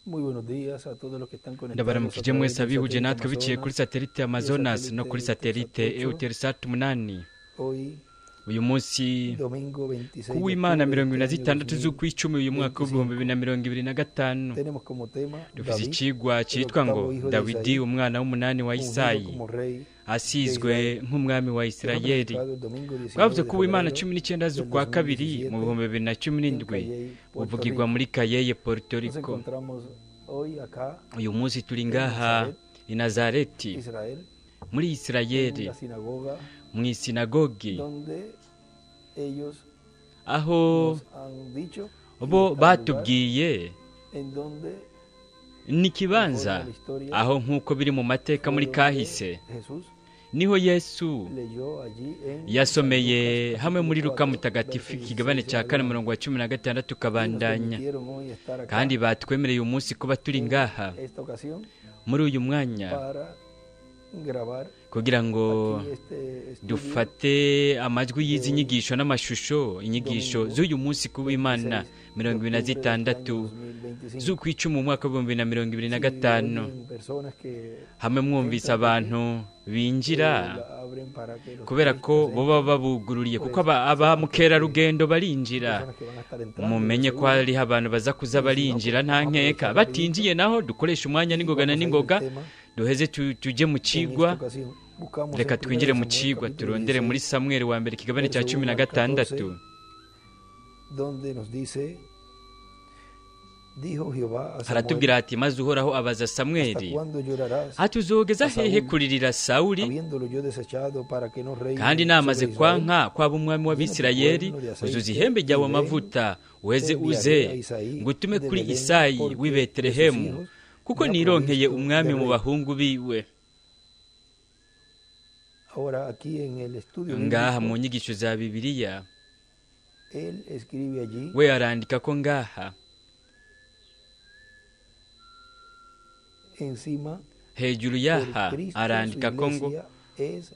Muy buenos días a todos los que están conectados a ndabaramukije mwese través del abihuje satélite natwe biciye kuri Amazonas satelite y Amazonas el no kuri satélite satelite Eutelsat 8. Eutelsat 8. Hoy, uyu munsi domingo 26 de kuw'Imana octubre mirongo de ibiri na este año zitandatu z'ukw'icumi uyu mwaka w'ibihumbi 2025. bibiri na mirongo ibiri na gatanu Tenemos como tema dufite David, ikigwa el cyitwa ngo octavo hijo de dawidi Isaí, umwana w'umunani wa ungido Isayi como rey de asizwe Israel, nk'umwami wa que fue Isirayeli. predicado el domingo 19 twavuze de ko uw'Imana febrero 19 del z'ukwa kabiri mu 2017 bihumbi bibiri na cumi en n'indwi Cayey, Puerto uvugirwa Rico. muri Cayeye, Puerto Nos Rico. encontramos hoy acá uyu munsi turi en ngaha Nazaret, i Nazareti Israel, muri en Isirayeli una sinagoga mu isinagogi donde ellos aho nos han dicho y bo está el lugar batubwiye en donde n'ikibanza aho nk'uko biri mu mateka muri kahise Jesús niho Yesu leyó allí en yasomeye Lucas hamwe muri capítulo Luka 4, mutagatifu verso ikigabane 16 cya kane adelante. umurongo wa 16 Y nos tukabandanya permitieron hoy estar acá kandi batwemereye uyu munsi kuba turi en ngaha esta ocasión muri uyu mwanya para grabar kugira ngo aquí este estudio dufate amajwi y'izi nyigisho n'amashusho inyigisho z'uyu munsi kuw'Imana 26 z'ukw'icumi mu mwaka w'ibihumbi 2025. hamwe mwumvise abantu binjira kubera ko bo baba babugururiye kuko aba mukerarugendo barinjira. mumenye ko hariho abantu baza kuza barinjira nta nkeka, batinjiye naho dukoresha umwanya n'ingoga na n'ingoga duheze tujye mu kigwa. reka twinjire mu kigwa turondere muri Samweli wa mbere ikigabane cya 16 donde nos dice, dijo Jehová a haratubwira Samuel, hati maze uhoraho abaza ¿hasta Samweli cuándo llorarás, ati uzogeza hehe kuririra Sawuli habiéndolo yo desechado para que no reine kandi namaze sobre Israel? kwanka kwaba umwami w'Abisirayeli uzuza ihembe ryawe amavuta uheze uze ngutume kuri Isayi w'i Betelehemu kuko nironkeye umwami mu bahungu biwe. Ahora aquí en el estudio ngaha bíblico, mu nyigisho za Bibiliya él escribe allí we arandika ko ngaha encima hejuru por yaha Cristo, su arandika ko ngo iglesia es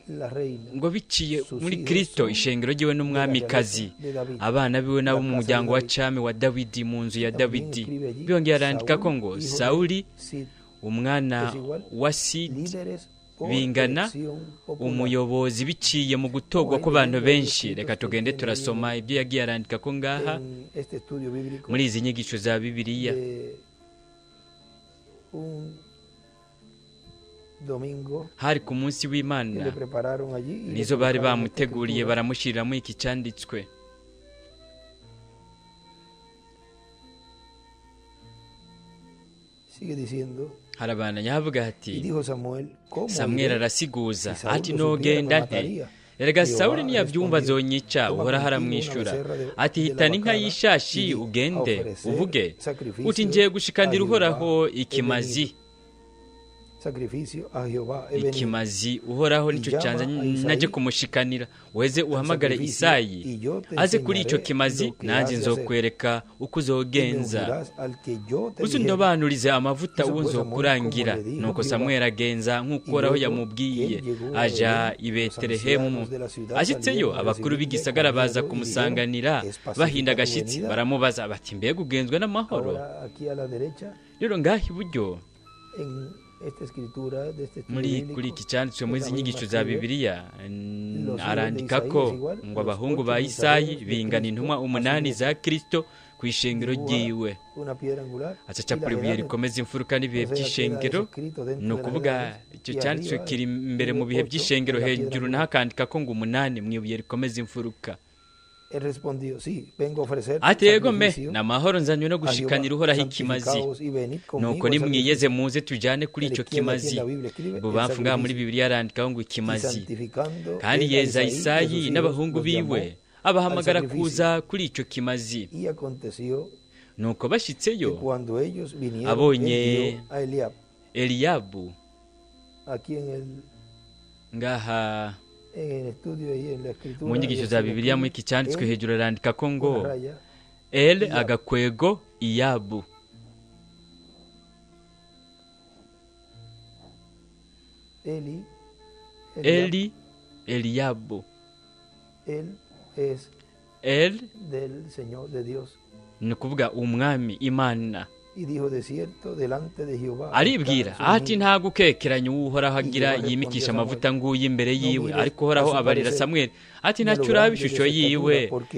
la reina, ngo biciye muri Kristo ishengero ryiwe n'umwamikazi, abana biwe nabo mu muryango wa cami wa Dawidi mu nzu ya Dawidi. byongeye arandika ko ngo Sawuli Sid, umwana wa Sid líderes o bingana elección popular. umuyobozi biciye mu gutogwa kw'abantu benshi. reka tugende turasoma ibyo yagiye arandika ko ngaha En este estudio bíblico muri izi nyigisho za Bibiliya. de un domingo hari ku munsi que w'Imana le prepararon allí y le nizo bari colocaron esta bamuteguriye escritura. baramushiriramo iki cyanditswe. Sigue diciendo, harabana yavuga y ati dijo Samuel, ¿cómo Samweli iré? arasiguza Si Saúl ati lo supiera, me nogenda nte mataría. erega Jehová Sawuli niyabyumva respondió, azonyica toma uhoraho contigo aramwishyura una becerra de ati la hitana inka vacada y'ishashi y ugende a ofrecer uvuge sacrificio uti ngiye gushikandira a Jehová uhoraho he ikimazi. venido. Sacrificio a Jehová he venido. ikimazi uhoraho nicyo Ijama cyanza a Isayi, najye kumushikanira uheze uhamagare sacrificio, Isayi y yo te aze kuri icyo enseñaré kimazi lo que nanjye has de hacer. nzokwereka uko Y me uzogenza ungirás al que yo te dijere. uzundobanurize amavuta Eso uwo fue nzokurangira. Samuel como le dijo nuko Jehová. Samweli agenza nk'uko Y uhoraho luego yamubwiye él llegó a aja Belén, i los Betelehemu. ancianos de la ciudad ashitseyo salieron a abakuru recibirle b'igisagara con baza miedo y kumusanganira dijeron, "¿Es pacífica bahinda tu agashyitsi venida?" baramubaza bati mbega ugenzwe n'amahoro. Ahora aquí a la derecha, rero ngaha iburyo en esta escritura de este estudio muri bíblico, kuri iki cyanditswe muri izi David nyigisho za escribe, Bibiliya hijos de arandika Isaí ko es igual, ngo los abahungu 8 ba Isayi mensajeros de bingana Cristo intumwa a su umunani mujer. za Kristo ku ishengero Dibuja ryiwe. una piedra angular aca y capura las ibuye edades. rikomeza imfuruka n'ibihe O sea, by'ishengero. queda escrito dentro ni de las ukuvuga edades, icyo y cyanditswe arriba kiri imbere mu tiene bihe 8 by'ishengero en la piedra hejuru angular. naho akandika ko ngo 8 mu ibuye rikomeza imfuruka. Él respondió, sí, vengo a ofrecer ati yego me sacrificio ni amahoro nzanywe no a Jehová, gushikanira uhoraho ikimazi. santificaos y venid conmigo nuko al nimwiyeze sacrificio. muze tujyane kuri A la icyo izquierda aquí en kimazi. la Biblia escribe, bubamfu el ngaha muri sacrificio. Bibiliya yarandikaho ngo Y ikimazi. santificando kandi él a yeza Isaí y a sus Isayi hijos, n'abahungu los biwe llamó abahamagara al sacrificio. kuza kuri icyo kimazi. Y aconteció nuko que bashyitseyo cuando ellos vinieron, abonye él dio a Eliab, Eliyabu aquí ngaha en el estudio y en la escritura, mu nyigisho za Bibiliya muri iki cyanditswe él, hejuru arandika ko ngo una raya, El agakwego Iyabu. Eli Eliyabu. Él es El del Señor de Dios. ni ukuvuga umwami Imana. y dijo de cierto delante de Jehová aribwira está ati su nta gukekeranya uhoraho agira yimikisha amavuta nguye imbere yiwe, ariko uhoraho abarira Samweli ati ntacyo uraba ishusho yiwe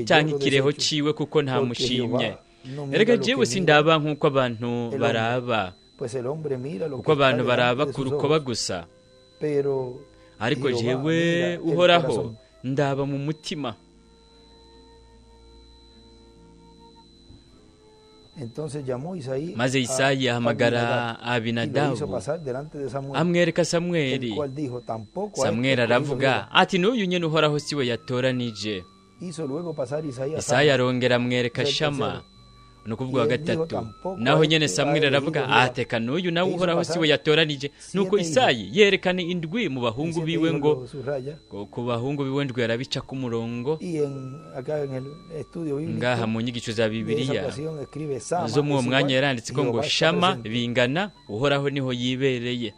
cyangwa ikireho ciwe kuko ntamushimye. Erega jewe sindaba nk'uko abantu baraba, pues el hombre mira lo kuko que está abantu baraba delante de ku sus rukoba ojos, gusa, pero ariko Jehová jewe mira el uhoraho corazón. ndaba mu mutima. Entonces llamó Isaí Maze Isayi ahamagara y lo hizo Abinadabu pasar delante de Samuel, amwereka el Samweli. cual dijo tampoco a Samweli este aravuga ati n'uyu nyene uhoraho siwe yatoranije. hizo luego pasar Isaí a Isayi Sama. arongera amwereka Verso Shama, tercero. ni ukuvuga wa Y él dijo, gatatu. tampoco Naho a nyene este Samweli ha aravuga elegido Jehová. ateka n'uyu nawe E hizo uhoraho pasar siwe yatoranije. Nuko siete Isayi yerekana indwi mu bahungu Siete biwe hijos ngo lo subraya. ku bahungu biwe ndwi arabica ku murongo. Y acá en el estudio bíblico Ngaha mu nyigisho za de esa Bibiliya ocasión escribe Sama zo mu es mwanya igual, yaranditse ko ngo Jehová está Shama presente. bingana, uhoraho niho yibereye.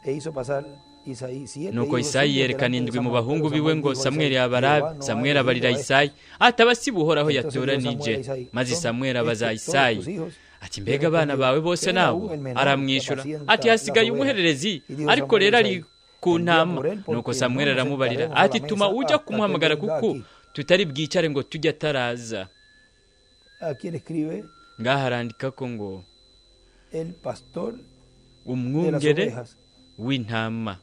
E hizo pasar Isaí siete Nuko hijos Isayi suyos yerekana delante de indwi mu Samuel. bahungu Pero biwe Samuel ngo dijo a Samweli Isaí, abarabe. Jehová no ha Samweli elegido abarira a este. Isayi ati abasiba uhoraho Entonces dijo yatoranije. Samuel a Isaí, Maze ¿son Samweli abaza estos todos Isayi tus hijos? ati mbega abana bawe bose Queda nabo? aún el menor Aramwishyura que apacienta ati hasigaye las ovejas. umuhererezi, Y dijo ariko Samuel rero a ari Isaí, ku envía ntama. por él, porque Nuko no Samweli nos aramubarira sentaremos a la ati tuma mesa ujya hasta que kumuhamagara venga kuko aquí. tutari bwicare ngo tujye ataraza. Aquí él escribe Ngaha harandika ko ngo el pastor de las umwungere ovejas. w'intama.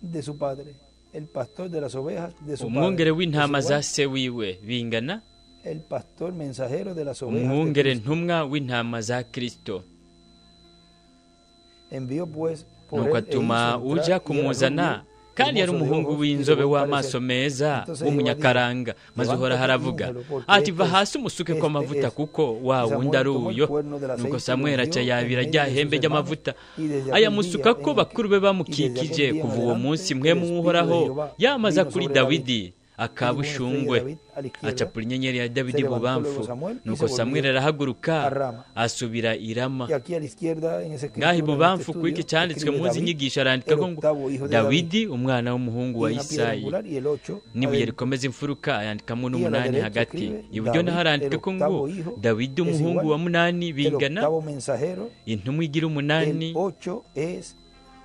De su padre, el pastor de las ovejas de su Umwungere padre. w'intama Es za igual, se wiwe bingana, el pastor mensajero de las ovejas de umwungere Cristo. ntumwa w'intama za Kristo. Envió pues por Nuko él e atuma hizo entrar, uja y era kumuzana, rubio, kandi yari hermoso de umuhungu ojos, y w'inzobe de buen w'amaso parecer. meza Entonces w'umunyakaranga. Jehová Maze dijo, uhoraho aravuga levántate, úngelo, ati porque va este hasi umusuke ko amavuta es. kuko wa Y Samuel wundi ari tomó el uyo. cuerno del aceite Nuko y Samweli lo aca ungió yabira en rya medio de hembe sus hermanos, ry'amavuta y desde aquel ayamusuka día ko en bakuru be y desde bamukikije. aquel día en Kuva uwo adelante, munsi el mwe mu Espíritu de uhoraho Jehová yamaza vino kuri sobre David. Dawidi akabushungwe, acapura inyenyeri ya Dawidi Se levantó bubamfu. luego Samuel y Nuko se Samweli volvió arahaguruka a Rama. asubira i Rama. Y aquí a la izquierda, en ese Ngaha escritura, en ibubamfu este kw'iki estudio, cyanditswe escribe mu nzi David, inyigisho arandika el ko ngo octavo hijo de Dawidi umwana w'umuhungu y wa una piedra Isayi. angular, y el 8 N'ibuye adentro. rikomeza imfuruka yandikamo Y a la n'umunani derecha hagati. escribe Iburyo naho David, harandika el ko ngo octavo hijo, Dawidi es umuhungu igual. wa munani El bingana, octavo mensajero, intumwa igira el umunani. 8 es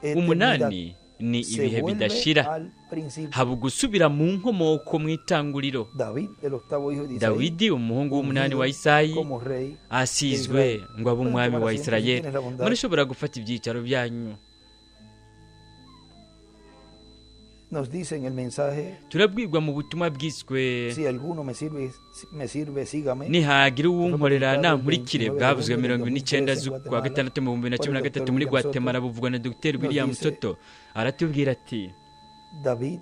eternidad. Umunani ni Se ibihe vuelve bidashira, al principio. haba gusubira mu nkomoko mu itanguriro. David, el octavo hijo de Isaí, Dawidi umuhungu w'umunani wa ungido Isayi como rey. asizwe ngo abe umwami wa Pueden tomar asiento si Isirayeli. tienes la bondad. Murashobora gufata ibyicaro byanyu. Nos dice en el mensaje, Turabwirwa mu butumwa bwiswe si alguno me sirve, sígame. nihagira uwunkorera nankurikire, bwavuzwe 29 z'ukwa gatandatu mu 2013 muri Guatemala, buvugwa na Dr. William Soto. Aratubwira ati David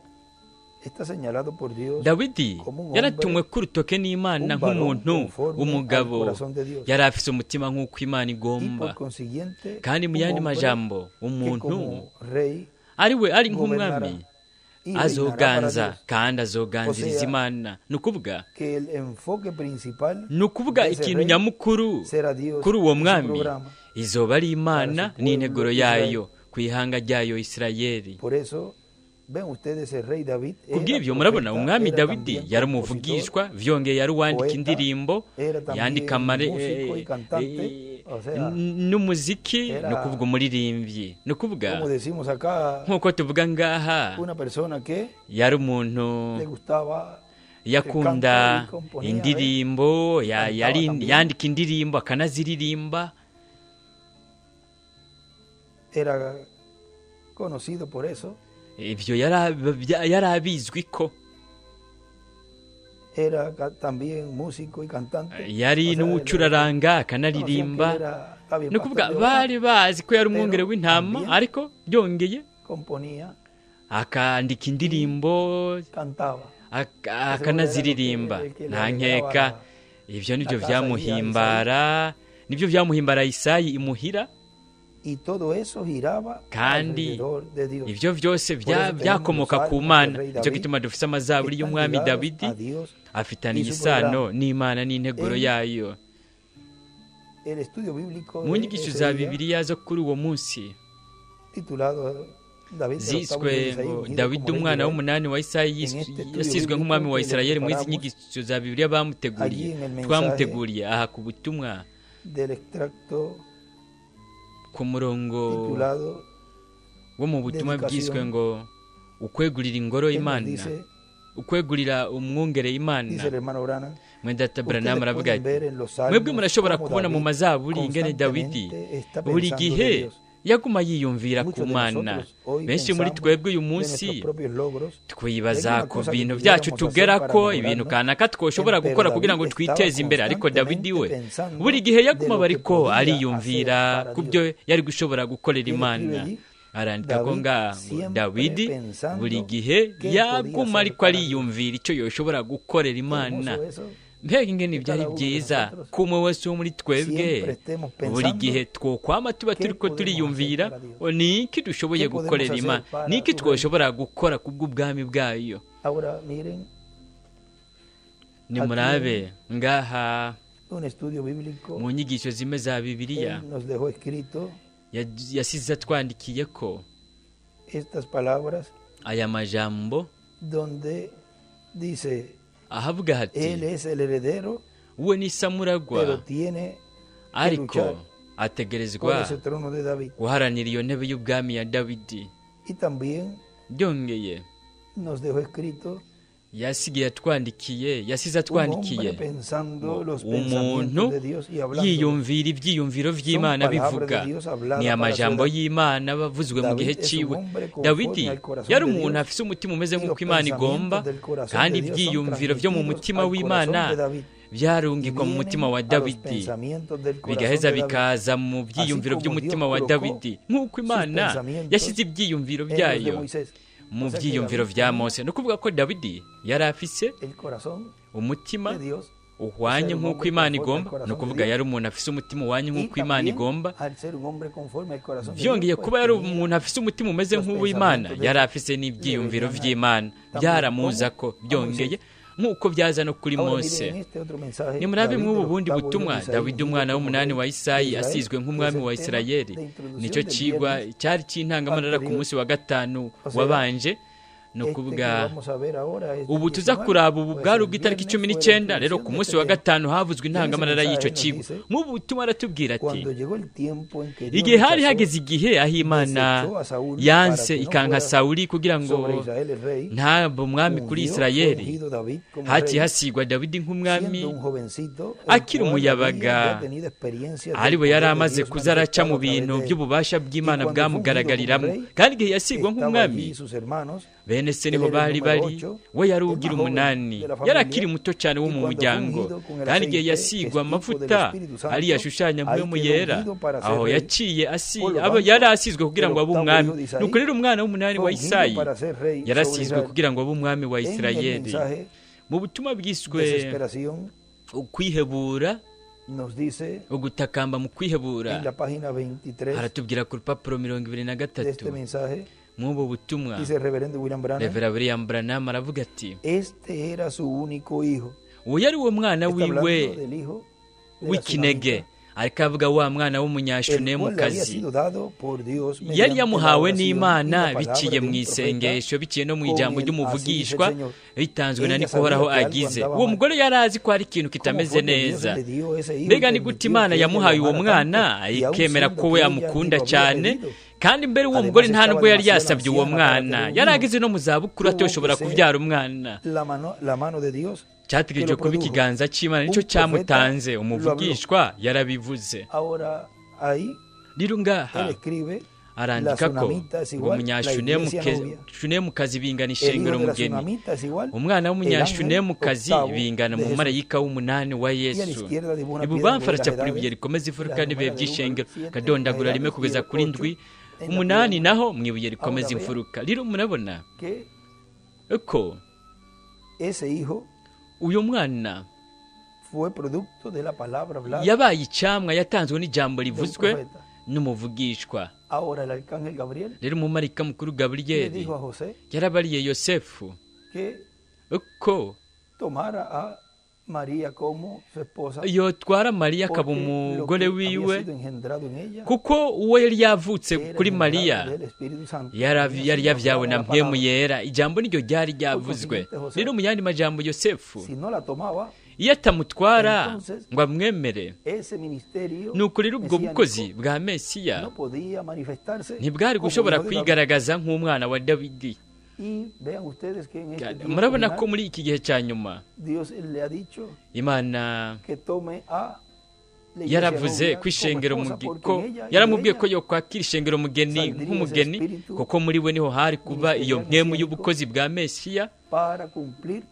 está señalado por Dios Dawidi yaratumwe k'urutoke n'Imana nk'umuntu w'umugabo, yari afise umutima nk'uko Imana y igomba. por consiguiente Kandi mu un yandi hombre majambo que umuntu como rey ari we ari gobernará nk'umwami y reinará para azoganza Dios. kandi azoganziriza O sea, Imana. Ni ukuvuga Que el enfoque principal ni ukuvuga de ese ikintu rey nyamukuru será Dios kuri uwo y su mwami programa. izoba ari Imana Para su n'integuro pueblo yayo ku ihanga ryayo Isirayeli. Por eso ven ustedes el rey David Kubw'ibyo murabona umwami Dawidi yari umuvugishwa, vyongeye yari uwandika indirimbo, yandika n'umuziki, ni ukuvuga umuririmbyi. Ni ukuvuga como decimos acá, nk'uko tuvuga ngaha, una persona que yari umuntu le gustaba yakunda indirimbo, yandika indirimbo akanaziririmba. era conocido por eso. Ibyo yari abizwi ko Era también músico y cantante. yari n'uwucuraranga akanaririmba. Ni ukuvuga bari bazi ko yari umwungere w'intama, ariko byongeye componía, akandika indirimbo cantaba. akanaziririmba. Nta nkeka ibyo nibyo byamuhimbara, nibyo byamuhimbara Isayi imuhira. Y todo eso giraba Kandi alrededor de Dios. ibyo byose byakomoka ku Mana. Nicyo gituma dufite amazaburi y'umwami Dawidi afitaniye isano n'Imana n'integuro yayo. El estudio bíblico Mu nyigisho za Bibiliya zo kuri uwo munsi titulado ziswe ngo dawidi umwana w'umunani wa isayi yasizwe nk'umwami wa isirayeli muri izi nyigisho za bibiliya twamuteguriye aha ku butumwa ku murongo wo mu butumwa bwiswe ngo ukwegurira ingoro imana, ukwegurira umwungere imana. Mwendata Branham aravuga ati mwebwe murashobora kubona mu mazaburi ingene Dawidi buri gihe yaguma yiyumvira ku Mana. Benshi muri twebwe uyu munsi twibaza ku bintu byacu tugerako, ibintu kanaka twoshobora gukora kugira ngo twiteze imbere, ariko Dawidi we buri gihe yaguma bariko ariyumvira ku byo yari gushobora gukorera Imana. Arandika ko ngaho Dawidi buri gihe yaguma ariko ariyumvira icyo yoshobora gukorera Imana. Mbega ingene byari byiza ko umwe wese wo muri twebwe buri gihe twokwama tuba turiko turiyumvira ni iki dushoboye gukorera Imana, ni iki twoshobora gukora kubw'ubwami bwayo. Nimurabe ngaha mu nyigisho zimwe za Bibiliya yasize atwandikiye ko aya majambo ahavuga hati uwe ni samuragwa ariko ategerezwa guharanira iyo ntebe y'ubwami ya Dawidi. Byongeye yasize atwandikiye umuntu yiyumvira ibyiyumviro by'Imana bivuga ni amajambo y'Imana bavuzwe mu gihe ciwe. Dawidi yari umuntu afise umutima umeze nk'uko Imana igomba, kandi ibyiyumviro byo mu mutima w'Imana byarungikwa mu mutima wa Dawidi, bigaheza bikaza mu byiyumviro by'umutima wa Dawidi, nk'uko Imana yashyize ibyiyumviro byayo mu byiyumviro vya Mose. No kuvuga ko Dawidi yari afise umutima uhwanye nk'uko Imana igomba, no kuvuga yari umuntu afise umutima uhwanye nk'uko Imana igomba. Byongeye kuba yari umuntu afise umutima umeze nk'uw'Imana, yari afise n'ibyiyumviro vy'Imana byaramuza ko. Byongeye nk'uko byaza no kuri Mose. Nimurabe mw'ubu bundi butumwa Dawidi umwana w'umunani wa Isayi asizwe nk'umwami wa Isirayeli, nicyo cigwa cyari cy'intangamarara ku munsi wa gatanu wabanje. No kuvuga ubu tuza kuraba ubu bwari ubw'itariki 19, rero ku munsi wa gatanu havuzwe intangamarara y'icyo kigo. Mu butumwa aratubwira ati igihe hari hageze igihe aho Imana yanse ikanka Sawuli kugira ngo ntabwo umwami kuri Isirayeli, haciye hasigwa Dawidi nk'umwami akiri umuyabaga, ari we yari amaze kuzaraca mu bintu by'ububasha bw'Imana bwamugaragariramo. Kandi igihe yasigwa nk'umwami, bene se niho bari, we yari ugira 8, yari akiri muto cyane wo mu muryango. Kandi igihe yasigwa amavuta ari yashushanya mpwemu yera, aho yaciye yari asizwe kugira ngo abe umwami. Nuko rero umwana w'umunani wa Isayi yarasizwe kugira ngo abe umwami wa Isirayeli. Mu butumwa bwiswe ukwihebura, ugutakamba mu kwihebura, haratubwira ku rupapuro 23 mw'ubu butumwa Reverend William Branham aravuga ati uwo yari uwo mwana wiwe w'ikinege, ariko avuga wa mwana w'umunyashunemukazi yari yamuhawe n'Imana biciye mu isengesho, biciye no mu ijambo ry'umuvugishwa bitanzwe na Nikohoraho agize. Uwo mugore yari azi ko hari ikintu kitameze neza. Mbega ni gute Imana yamuhaye uwo mwana ikemera ko we amukunda cyane? Kandi mbere uwo mugore nta nubwo yari yasabye uwo mwana, yari agize no mu zabukuru atoshobora kubyara umwana. Cyategereje kuba ikiganza cy'Imana nicyo cyamutanze. Umuvugishwa yarabivuze. Rero ngaha arandika ko ngo umunyashunemukazi bingana ishengero mugeni, umwana w'umunyashunemukazi bingana mu marayika w'umunani wa Yesu. Ibubamfara cyapura ibuye rikomeza imfuruka n'ibihe by'ishengero, kadondagura rimwe kugeza kuri ndwi, 8 naho mwibuye rikomeza imfuruka. Rero murabona uko uyu mwana yabaye icamwa yatanzwe n'ijambo rivuzwe n'umuvugishwa. Rero umumarayika mukuru Gaburiyeli yarabariye Yosefu uko María como su esposa, yotwara mariya akaba porque lo umugore que wiwe había sido engendrado en ella kuko uwo yari yavutse era kuri engendrado mariya del Espíritu Santo. yari Había sido yabyawe na hablada la mpemu palabra. yera ijambo niryo ryari ryavuzwe consiguiente, José, rero mu yandi majambo yosefu Si no la tomaba, iyo atamutwara entonces, ngo amwemere ese ministerio ni ukuri ubwo mesiánico bukozi bwa mesiya no podía manifestarse ntibwari como gushobora hijo de David. kwigaragaza nk'umwana wa dawidi. Y vean ustedes que en este tiempo murabona final, ko muri iki gihe cya nyuma Dios le ha dicho imana que tome a la iglesia yaravuze novia ko como ishengero esposa, porque ko en ella y yaramubwiye en ko ella yokwakira ishengero mugeni saldría nk'umugeni ese espíritu kuko muri we niho hari kuba iyo ministerial mpemu mesiánico y'ubukozi bwa mesiya para cumplir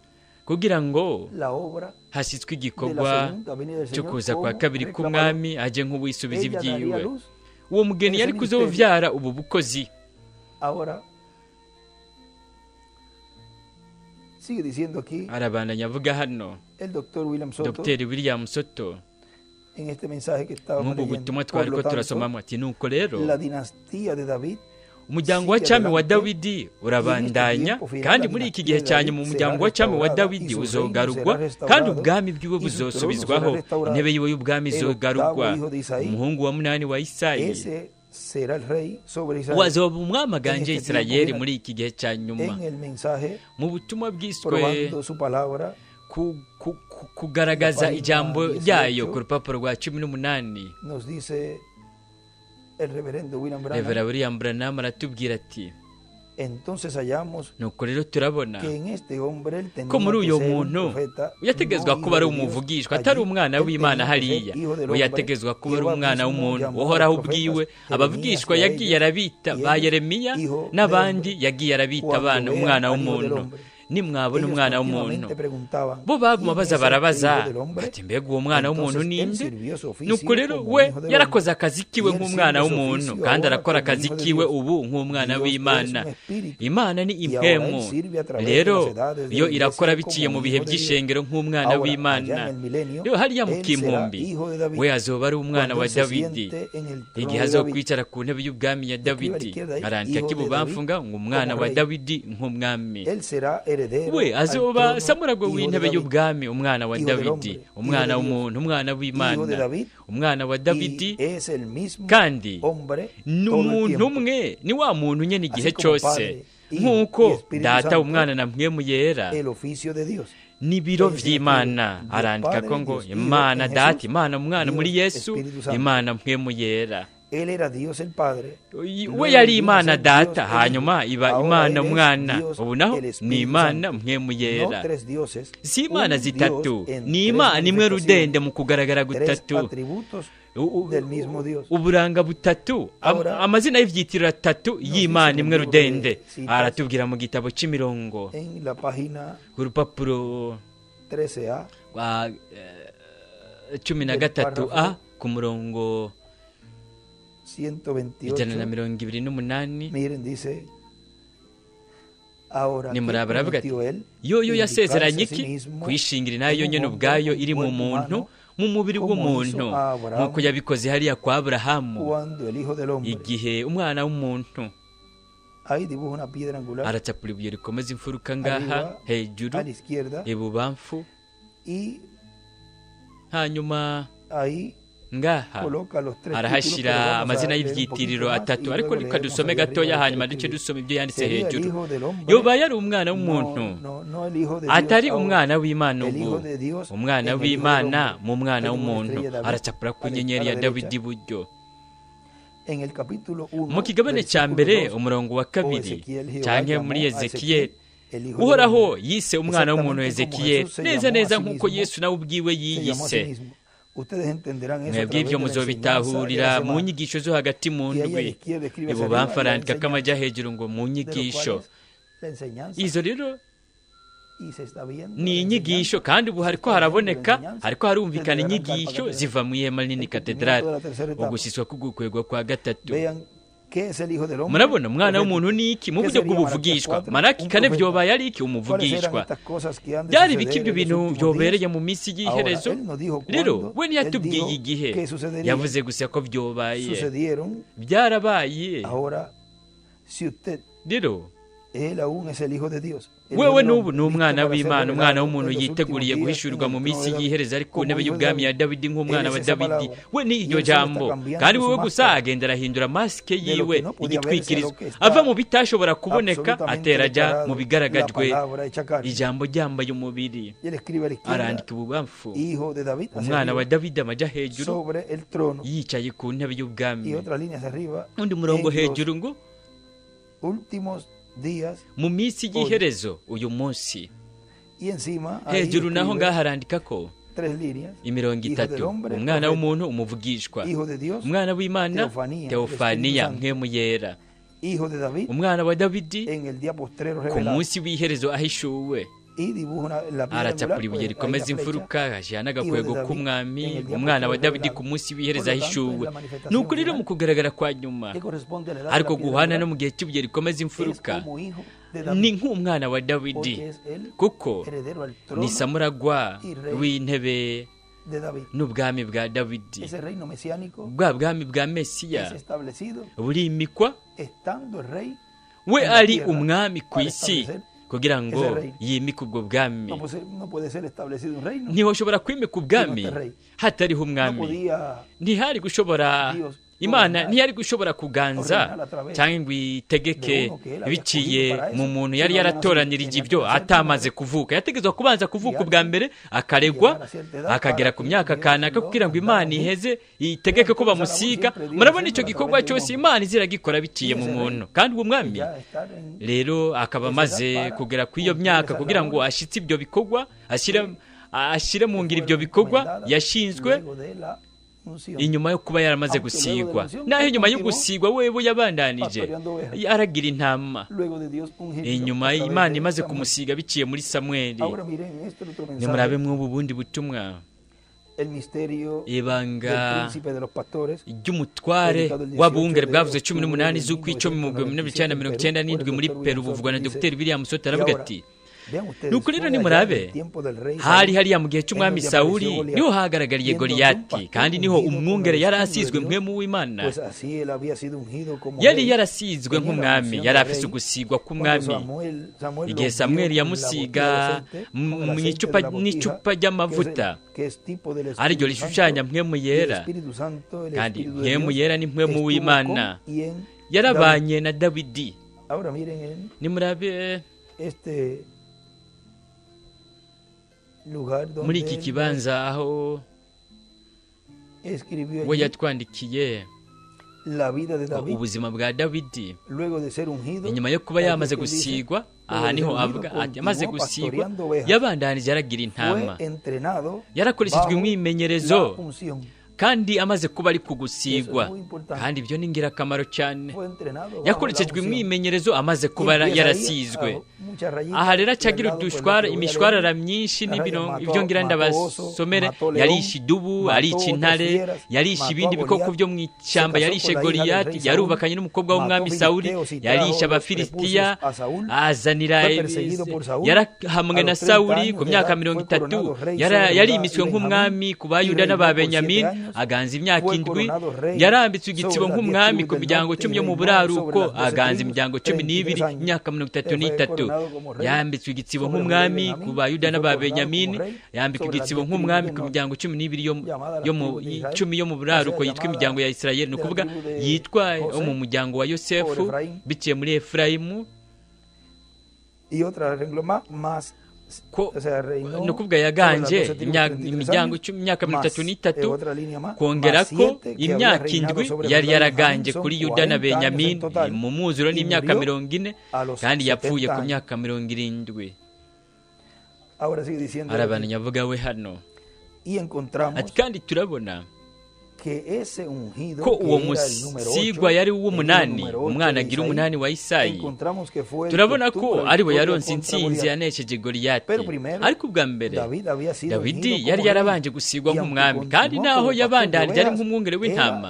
kugira ngo la obra hasitswe de la igikorwa segunda venida del cyo Señor kuza kwa como kabiri reclamador. k'umwami aje nk'uwisubiza Ella daría ibyiwe. luz. uwo mugeni ese yari ministerio. kuzobyara ubu bukozi. Ahora sigue diciendo aquí arabandanya avuga hano el doctor William Soto dr william soto en este mensaje que estábamos nk'ubu leyendo. butumwa Por twari lo ko tanto, turasomamo ati nuko rero la dinastía de David umuryango wa cyami wa dawidi urabandanya kandi muri iki gihe cyane mu muryango wa cyami wa dawidi uzogarurwa kandi ubwami bwiwe buzosubizwaho intebe yiwe y'ubwami izogarurwa. umuhungu wa munani wa isayi ese será el rey sobre Israel. wazoba umwami aganje isirayeli muri iki gihe cya nyuma. En el mensaje mu butumwa bwiswe probando su palabra kugaragaza ijambo ryayo ku rupapuro rwa 18 nos dice el reverendo William Branham. revera william branham aratubwira ati Entonces hallamos nuko rero turabona que en este hombre él tenía ko muri que uyo ser un muntu profeta, yategezwa no kuba ari hijo de Dios. umuvugishwa atari Allí, umwana él w'imana tenía que ser hariya hijo del we hombre, yategezwa kuba ari Jehová umwana mismo w'umuntu llamó a uhoraho los profetas ubwiwe Jeremías abavugishwa y a yagiye ellos, arabita y ba ellos, yeremiya hijo de n'abandi hombre, yagiye arabita cuando abana vean umwana al hijo del w'umuntu. hombre, nimwabona ellos umwana w'umuntu continuamente preguntaban, bo baguma ¿quién baza es barabaza este hijo del hombre? bati mbega uwo mwana w'umuntu Entonces, él ninde. sirvió su oficio nuko rero como we hijo del yarakoze hombre. akazi kiwe Y él nk'umwana sirve su w'umuntu oficio kandi ahora arakora como akazi hijo de kiwe Dios. ubu nk'umwana Dios w'imana. es un espíritu. imana ni Y ahora él impemu sirve a través de rero las edades de iyo la irakora iglesia biciye como mu bihe hijo de Dios. by'ishengero nk'umwana Ahora, w'imana. allá en el milenio, rero hariya mu él será kimpumbi hijo de David. we azoba ari umwana Cuando wa él se dawidi siente en el trono igihe de David. azokwicara ku ntebe y'ubwami ya dawidi izquierda ahí, arandika hijo de k'ibubamfu David, nga ngo umwana como wa rey. dawidi nk'umwami. Él será heredero we al azoba trono, samuragwe hijo de w'intebe David. y'ubwami umwana wa Hijo del dawidi hombre, umwana hijo de Dios, w'umuntu umwana hijo de w'imana David, umwana wa dawidi y es el mismo kandi hombre ni todo el umuntu tiempo. umwe ni wa muntu nyine igihe Así como cyose Padre, Hijo nk'uko y Espíritu data Santo, umwana na mpwemu yera El oficio de Dios. n'ibiro Él es by'imana Dios arandika ko Padre, ngo Dios Hijo imana en data Jesús, imana umwana Dios muri yesu Espíritu Santo. imana mpwemu yera. Él era Dios el Padre. we yari imana data hanyuma iba Ahora imana él es umwana Dios, ubu naho el Espíritu ni imana Santo. mpwemu No yera. tres dioses, si imana un zitatu Dios en ni tres imana imwe rudende mu manifestaciones, kugaragara tres gutatu atributos del mismo Dios. uburanga butatu Ahora, amazina y'ivyitiriro atatu y'imana dice imwe en el libro rudende de citas, aratubwira mu gitabo c'imirongo En la página ku rupapuro 13A, rwa 13a ku murongo 128, 128. miren, dice, ahora Ni que muraba aravuga ati, prometió él yo yasezeranye indicarse a sí iki mismo kwishingira nayo en un nyene hombre ubwayo con iri mu cuerpo muntu humano, mu mubiri como w'umuntu hizo a Abraham, nk'uko yabikoze hariya kwa aburahamu cuando el Hijo del Hombre, igihe umwana w'umuntu ahí dibuja una piedra angular aracapura ibuye rikomeza imfuruka ngaha Arriba, hejuru a la izquierda, ibubamfu y hanyuma ahí ngaha coloca los tres títulos, pero arahashira vamos a amazina leer un y'ivyitiriro poquito más, atatu y ariko luego reka leemos dusome allá gatoya arriba lo hanyuma que duce escribe. dusoma ibyo yanditse Sería el hejuru. Hijo del Hombre, yoba yari umwana w'umuntu no el Hijo de Dios atari ahora. umwana w'imana El ubu Hijo de Dios umwana en el Hijo del w'imana Hombre. mu mwana Hay una w'umuntu estrella de David aracapura ku a la nyenyeri ya derecha. dawidi iburyo. En el capítulo 1, mu kigabane cya mbere umurongo wa kabiri cyangwa muri ezekiyeli uhoraho yise umwana w'umuntu ezekiyeli neza neza nk'uko yesu nawe ubwiwe yiyise. mwebwe ibyo muzobitahurira mu nyigisho zo hagati mu ndwi ibubamfu arandika ko amajya hejuru ngo mu nyigisho. izo rero ni inyigisho kandi ubu hariko harumvikana inyigisho ziva mu ihema rinini katedrali ugushyiswa k'ugukwegwa kwa gatatu. murabona umwana w'umuntu ni iki mu buryo bw'ubuvugishwa. maraki kane byobaye ari iki umuvugishwa. byari biki ibyo bintu byobereye mu minsi y'iherezo. rero we ntiyatubwiye igihe, yavuze gusa ko byobaye byarabaye. rero Él aún es el Hijo de Dios. wewe n'ubu ni umwana w'Imana, umwana w'umuntu yiteguriye guhishurirwa mu minsi y'iherezo ari ku ntebe y'ubwami ya Dawidi nk'umwana wa Dawidi. We ni iryo jambo, kandi wewe gusa agenda arahindura masike yiwe igitwikirizo, ava mu bitashobora kuboneka atera ajya mu bigaragajwe, ijambo ryambaye umubiri. Arandika ibubamfu, umwana wa Dawidi amajya hejuru yicaye ku ntebe y'ubwami. Undi murongo hejuru ngo mu minsi y'iherezo uyu munsi. Hejuru naho ngaho harandika ko imirongo itatu: umwana w'umuntu umuvugishwa, umwana w'Imana Teofaniya mpwemu yera, umwana wa Dawidi ku munsi w'iherezo ahishuwe. Aracapura ibuye rikomeza imfuruka, ajyana agakwego k'umwami, umwana wa Dawidi ku munsi w'iherezo ahishuwe. Ni ukuri rero mu kugaragara kwa nyuma, ariko guhana no mu gihe cy'ibuye rikomeza imfuruka, ni nk'umwana wa Dawidi, kuko ni samuragwa w'intebe n'ubwami bwa Dawidi. Bwa bwami bwa Mesiya burimikwa, we ari umwami ku isi, kugira ngo yimike ubwo bwami. Ntihoshobora kwimika ubwami hatariho umwami. Ntihari gushobora, Imana ntiyari gushobora kuganza cyangwa ngo itegeke biciye mu muntu yari yaratoranirije ibyo atamaze kuvuka. Yategetswe kubanza kuvuka ubwa mbere, akaregwa, akagera ku myaka kanaka kugira ngo Imana iheze itegeke ko bamusiga. Murabona icyo gikorwa cyose Imana iziragikora biciye mu muntu, kandi uwo mwami rero akaba amaze kugera ku iyo myaka kugira ngo ashitse ibyo bikorwa, ashyire mu ngiro ibyo bikorwa yashinzwe inyuma yo kuba yaramaze gusigwa. Naho inyuma yo gusigwa wewe yabandanije aragira intama. Inyuma Imana imaze kumusiga biciye muri Samweli. Nimurabe mw'ubu bundi butumwa, ibanga ry'umutware w'abungere bwavuze 18 z'ukw'icumi mu 1997 muri Peru, buvugwa na Dr. William Soto. Aravuga ati, nuko rero nimurabe, hari hariya mu gihe cy'umwami Sawuli niho hagaragariye Goliyati, kandi niho umwungere yari asizwe mpwemu w'Imana. Yari yarasizwe nk'umwami, yari afise ugusigwa k'umwami. Igihe Samweli yamusiga n'icupa ry'amavuta, ariryo rishushanya mpwemu yera, kandi mpwemu yera ni mpwemu w'Imana, yarabanye na Dawidi. Nimurabe muri iki kibanza aho we yatwandikiye ubuzima bwa Dawidi inyuma yo kuba yamaze gusigwa. Aha niho avuga ati, amaze gusigwa yabandanije aragira intama, yarakoreshejwe imyimenyerezo, kandi amaze kuba ari kugusigwa, kandi ibyo ni ingirakamaro cyane. Yakoreshejwe imyimenyerezo amaze kuba yarasizwe. Aha rero acagira imishwarara myinshi ibyo ngira ndabasomere. Yarishe idubu, arishe intare, yarishe ibindi bikoko byo mu ishyamba, yarishe Goliyati, yarubakanye n'umukobwa w'umwami Sawuli, yarishe Abafilisitiya, azanira, yarahamwe na Sawuli ku myaka 30. Yarimitswe nk'umwami ku Bayuda n'Ababenyamini, aganza imyaka 7. Yarambitswe igitsibo nk'umwami ku miryango 10 yo mu buraruko, aganza imiryango 12, imyaka 33. Yambitswe igitsibo nk'umwami ku Bayuda n'Ababenyamini, yambikwa igitsibo nk'umwami ku miryango 12 yo mu buraruko yitwa imiryango ya Isirayeli. Ni ukuvuga yitwa mu muryango wa Yosefu biciye muri Efurayimu. Ni ukuvuga yaganje imiryango imyaka 33, kongera ko imyaka 7 yari yaraganje kuri Yuda na Benyamini mu muzuro n'imyaka 40, kandi yapfuye ku myaka 70. Arabana nyavuga we hano ati, kandi turabona ko uwo musigwa yari uw'umunani, umwana agira 8 wa Isayi. Turabona ko ari we yaronse intsinzi yanesheje Goliyati. Ariko ubwa mbere Dawidi yari yarabanje gusigwa nk'umwami, kandi naho yabandanije ari nk'umwungere w'intama,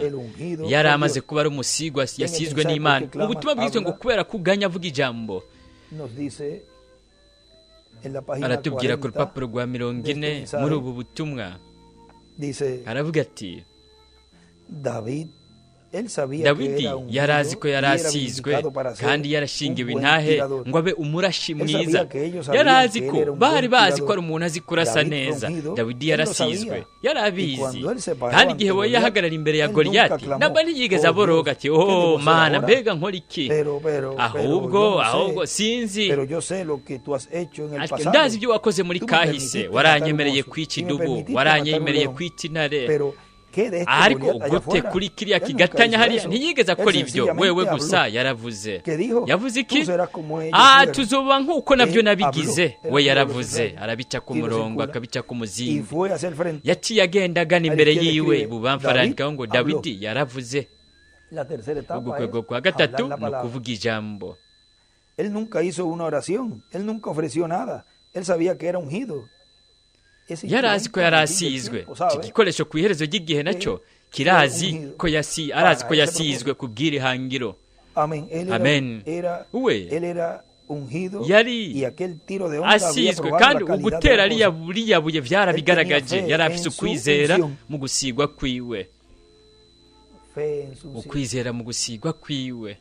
yari amaze kuba ari umusigwa yasizwe n'Imana. Mu butumwa bwizwe ngo kubera kuganya avuga ijambo, aratubwira ku rupapuro rwa 40 muri ubu butumwa, aravuga ati, dawidi yari azi ko yari asizwe kandi yarashingiwe intahe ngo abe umurashi mwiza. yari azi ko bari bazi ko ari umuntu azi kurasa neza. dawidi yarasizwe, yari abizi, kandi igihe we yahagarara imbere ya goliyati namba ntiyigeze aboroga ati oh mana mbega nkora iki, ahubwo sinzi, ndazi ibyo wakoze muri kahise, waranyemereye kwica idubu, waranyemereye kwica intare, ariko gute kuri kiriya kigatanya hariya ntiyigeze akora ibyo. wewe gusa yaravuze. yavuze iki? tuzoba nk'uko nabyo nabigize. we yaravuze, arabica ku murongo akabica ku muzingi. yaciye agenda agana imbere yiwe bubamfarandikaho ngo dawidi yaravuze. ugukwego kwa gatatu ni ukuvuga ijambo. Él nunca hizo una oración, él nunca ofreció nada, él sabía que era ungido. yari azi ko yari asizwe. iki gikoresho ku iherezo ry'igihe nacyo kirazi ko arazi ko yasizwe ku bw'irihangiro. amen. we yari asizwe, kandi ugutera ririya buye byarabigaragaje. yari afite ukwizera mu gusigwa kwiwe. ukwizera mu gusigwa kwiwe.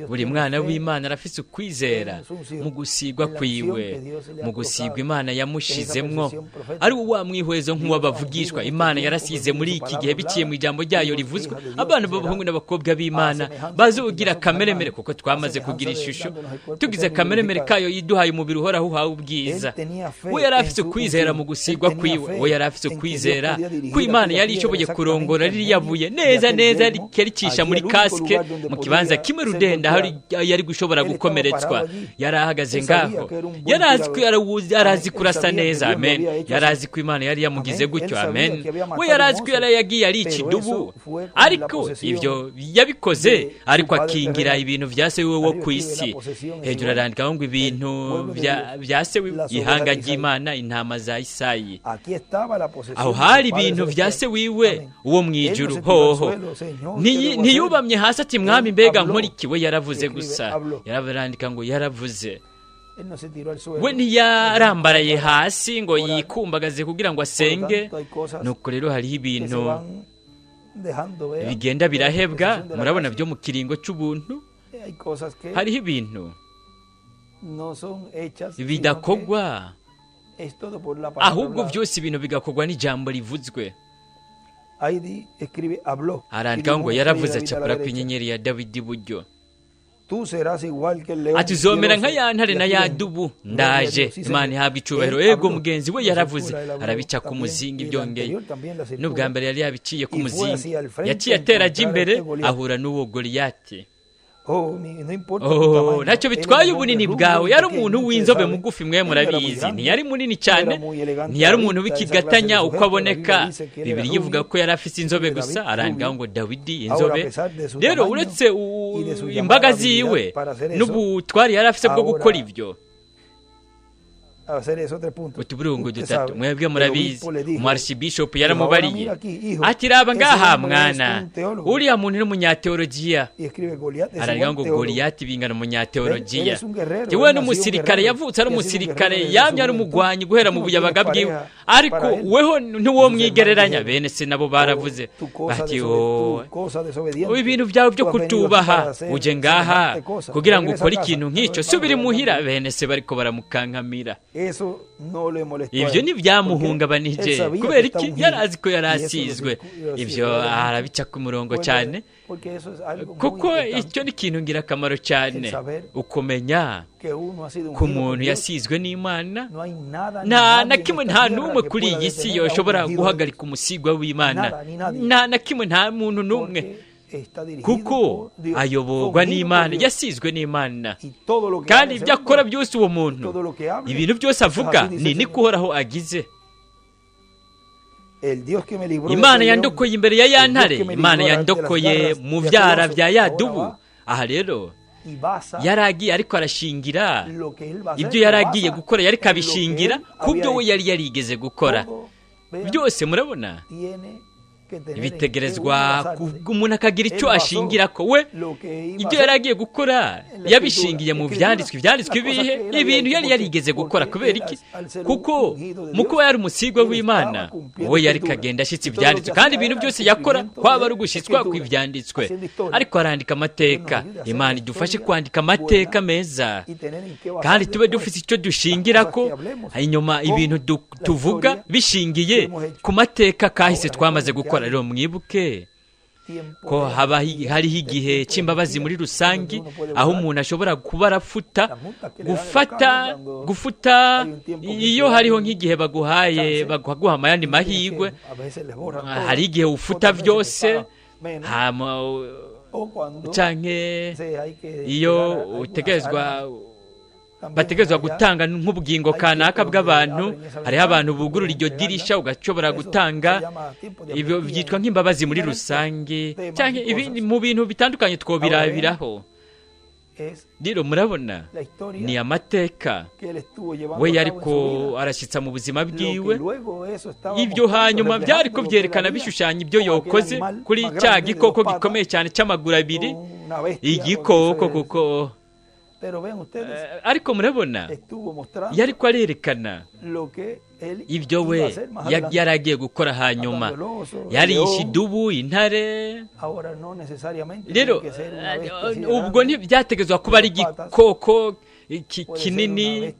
buri mwana w'Imana arafite ukwizera mu gusigwa kwiwe, mu gusigwa Imana yamushizemwo. ari wa mwihwezo nk'uwabavugishwa Imana yarasize muri iki gihe biciye mu ijambo ryayo rivuzwe. abana b'abahungu n'abakobwa b'Imana bazogira kameremere, kuko twamaze kugira ishusho, tugize kameremere kayo yiduhaye umubiri uhoraho uhawe ubwiza. we yari afite ukwizera mu gusigwa kwiwe. we yari afite ukwizera ko Imana yari ishoboye kurongora ririya buye neza rikericisha muri kasike mu kibanza kimwe rudenda yari gushobora gukomeretswa. yari ahagaze ngaho, yari azi kurasa neza. amen. yari azi ko Imana yari yamugize gutyo. amen. we yari azi ko yari yagiye arica idubu, ariko ibyo yabikoze ariko akingira ibintu bya se wiwe wo ku isi. hejuru arandikaho ngo ibintu bya se wiwe, ihanga ry'Imana, intama za Isayi. aho hari ibintu bya se wiwe uwo mu ijuru. hoho ntiyubamye hasi ati mwami mbega nkora iki. we yaravuze gusa. yarandika ngo yaravuze. we ntiyarambaraye hasi ngo yikumbagaze kugira ngo asenge. nuko rero hariho ibintu bigenda birahebwa, murabona byo mu kiringo cy'ubuntu. hariho ibintu bidakogwa, ahubwo byose ibintu bigakogwa n'ijambo rivuzwe. arandikaho ngo yaravuze acapura ku inyenyeri ya Dawidi iburyo. ati uzomera nka ya ntare na ya dubu, ndaje. Imana ihabwa icubahiro. ego mugenzi we yaravuze, arabica ku muzingi byongeye. n'ubwa mbere yari yabiciye ku muzingi, yaciye atera ajya imbere ahura n'uwo Goliyati. ntacyo bitwaye ubunini bwawe. yari umuntu w'inzobe mugufi, mwe murabizi. ntiyari munini cyane, ntiyari umuntu w'ikigatanya uko aboneka. Bibiliya ivuga ko yari afite inzobe gusa. arandikaho ngo Dawidi inzobe. rero uretse imbaga ziwe n'ubutwari yari afite bwo gukora ibyo, utuburungu dutatu mwebwe murabizi. umu-archbishop yaramubariye ati raba ngaha mwana, uriya muntu n'umunyateologiya. arandikaho ngo Goliyati bingana umunyateologiya. we n'umusirikare, yavutse ari umusirikare, yamye ari umugwanyi guhera mu buyabaga bwiwe, ariko weho ntiwo mwigereranya. bene se nabo baravuze bati ibintu byawe byo kutubaha, uje ngaha kugira ngo ukore ikintu nk'icyo, subira imuhira. bene se bariko baramukankamira. ibyo ntibyamuhungabanije. kubera iki? yari azi ko yari asizwe. ibyo arabica ku murongo cyane, kuko icyo ni ikintu ngirakamaro cyane, ukumenya ko umuntu yasizwe n'Imana. nta na kimwe, nta n'umwe kuri iyi si yoshobora guhagarika umusigwa w'Imana. nta na kimwe, nta muntu n'umwe, kuko ayoborwa n'Imana, yasizwe n'Imana. kandi ibyo akora byose uwo muntu, ibintu byose avuga niko uhoraho agize. Imana yandokoye imbere ya ya ntare, Imana yandokoye mu byara bya ya dubu. aha rero yaragiye ariko arashingira ibyo yaragiye gukora, yari kabishingira ku byo we yari yarigeze gukora byose. murabona bitegerezwa umuntu akagira icyo ashingira ko we ibyo yari agiye gukora yabishingiye mu byanditswe ibihe ibintu yari yarigeze gukora kubera iki kuko mu kuba yari umusigwa w'Imana we yari kagenda ashyitse ibyanditswe kandi ibintu byose yakora kwaba ari ugushyitswa kw'ibyanditswe ariko arandika amateka. Imana idufashe kwandika amateka meza kandi tube dufite icyo dushingira ko inyuma ibintu tuvuga bishingiye ku mateka kahise twamaze gukora. Rero mwibuke ko hariho igihe cy'imbabazi muri rusange aho umuntu ashobora kuba arafuta gufuta iyo hariho nk'igihe baguha amayandi mahirwe, hari igihe ufuta byose cyangwa iyo bategerezwa gutanga nk'ubugingo kanaka bw'abantu. Hariho abantu bugurura iryo dirisha ugashobora gutanga ibyo byitwa nk'imbabazi muri rusange cyangwa mu bintu bitandukanye twobirabiraho. Rero murabona ni amateka we yariko arashyitsa mu buzima bwiwe. Ibyo hanyuma byari ko byerekana bishushanya ibyo yokoze kuri cya gikoko gikomeye cyane cy'amaguru abiri, igikoko kuko ariko murabona yari ko arerekana ibyo we yaragiye gukora hanyuma. Yarishe idubu, intare. Rero ubwo ntibyategezwa kuba ari igikoko kinini.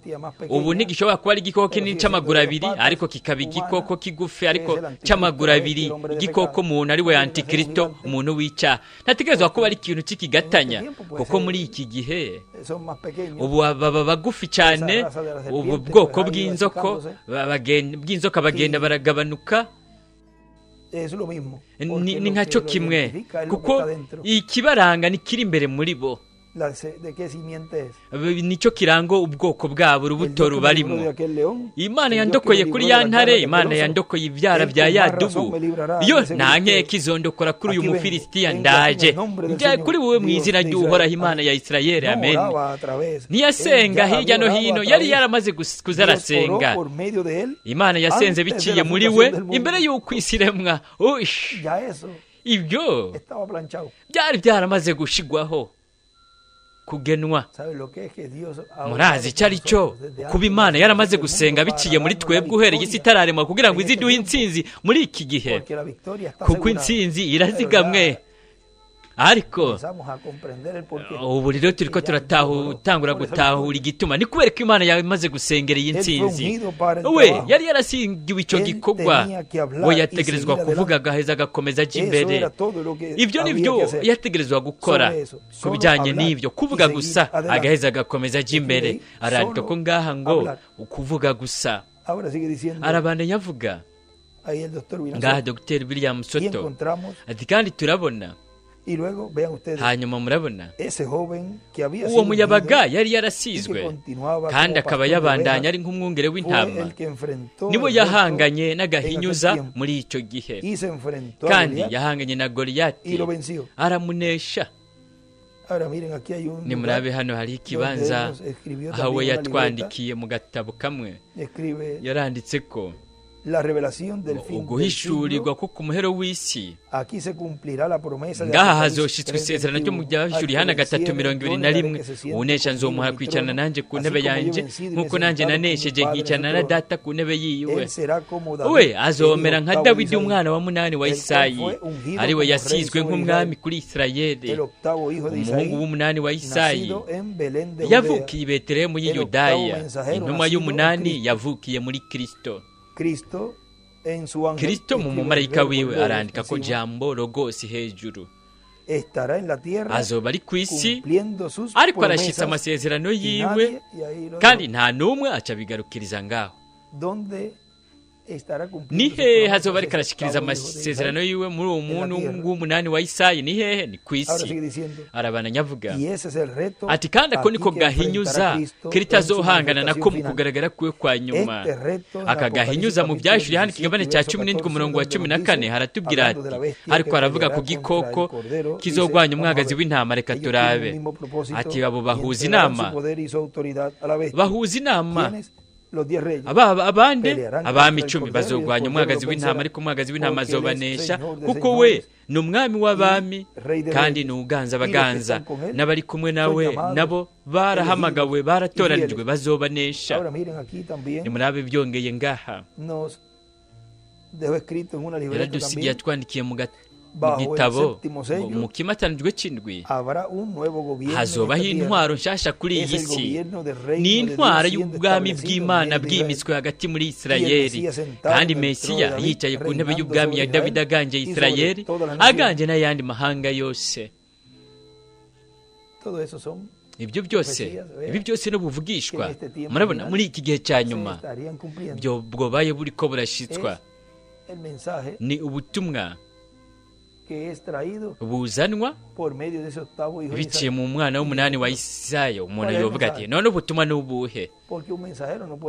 Ubu ntigishobora kuba ari igikoko kinini cy'amaguru abiri ariko kikaba igikoko kigufi ariko cy'amaguru abiri, igikoko umuntu ari we Antikristo, umuntu w'icyaha. Ntategerezwa kuba ari ikintu cy'ikigatanya kuko muri iki gihe ubu baba bagufi cyane. Ubu bwoko bw'inzoka bagenda baragabanuka. Ni nkacyo kimwe kuko ikibaranga nikiri imbere muri bo, nicyo kirango ubwoko bwabo, urubuto rubarimo. Imana yandokoye kuri ya ntare, Imana yandokoye ibyara bya ya dubu. Iyo nta nkeka izondokora kuri uyu Mufilisitiya ndaje kuri wowe mu izina ry'Uhoraho Imana ya Isirayeli, amen. Ntiyasenga hirya no hino, yari yaramaze kuzarasenga. Imana yasenze biciye muri we imbere y'uko isi iremwa. Ibyo byari byaramaze gushigwaho kugenwa. Murazi icyo ari cyo kuba Imana yaramaze gusenga biciye muri twebwe uhereye isi itararemwa kugira ngo iziduhe intsinzi muri iki gihe, kuko intsinzi irazigamwe. Ariko ubu rero turi ko turatangura gutahura igituma. Ni kubera ko Imana yamaze gusengera iyi ntsinzi. We yari yarasingiwe icyo gikorwa, we yategerezwa kuvuga agaheza agakomeza ajya imbere. Ibyo ni byo yategerezwa gukora ku bijyanye n'ibyo, kuvuga gusa agaheza agakomeza ajya imbere. Arandika ko ngaha ngo ukuvuga gusa. Arabandanya avuga ngaha Dr. William Soto ati kandi turabona. Hanyuma murabona uwo muyabaga yari yarasizwe kandi akaba yabandanya ari nk'umwungere w'intama. Nibo yahanganye n'agahinyuza muri icyo gihe, kandi yahanganye na Goliyati aramunesha. Nimurabe hano hari ikibanza aho we yatwandikiye mu gatabo kamwe, yaranditse ko uguhishurirwa ko ku muhero w'isi ngaha hazoshitswe isezerano ryo mu byahishuri Yohana 3:21, unesha nzomuha kwicarana nanjye ku ntebe yanjye nk'uko nanjye nanesheje nkicarana na data ku ntebe yiwe. We azomera nka Dawidi umwana wa 8 wa Isayi, ari we yasizwe nk'umwami kuri Isirayeli. Umuhungu w'8 wa Isayi yavukiye i Betelehemu y'i Yudaya. Intumwa y'umunani yavukiye muri Kristo mu mumarayika wiwe arandika ko jambo Logos hejuru azoba ari ku isi, ariko arashyitsa amasezerano yiwe kandi nta n'umwe aca bigarukiriza ngaho. Ni hehe hazoba ariko arashyikiriza amasezerano yiwe muri uwo muntu w'umunani wa Isayi? Ni hehe? Ni ku isi. Arabandanya avuga ati kandi ako niko gahinyuza Kristo azohangana nako mu kugaragara kwe kwa nyuma. Aka gahinyuza mu byahishuri hano ikigabane cya 17:14 haratubwira ati ariko aravuga ku gikoko kizogwanya umwagazi w'intama. Reka turabe ati abo bahuza inama abandi abami 10 bazogwanya umwagazi w'intama, ariko umwagazi w'intama azobanesha, kuko we ni umwami w'abami kandi ni uganza abaganza, n'abari kumwe nawe nabo barahamagawe, baratoranijwe, bazobanesha. nimurabe byongeye ngaha yaradusigiye atwandikiye mu gitabo mu kimatanijwe c'indwi hazobaho intwaro nshasha kuri iyi si. ni intwaro y'ubwami bw'Imana bwimitswe hagati muri Isirayeli, kandi Mesiya yicaye ku ntebe y'ubwami ya Dawidi aganje Isirayeli, aganje n'ayandi mahanga yose. Ibi byose no buvugishwa, murabona muri iki gihe cya nyuma byo bwobaye buriko burashitswa. ni ubutumwa buzanwa biciye mu mwana w'umunani wa Isaya. umuntu yovuga ati none ubutumwa n'ubuhe?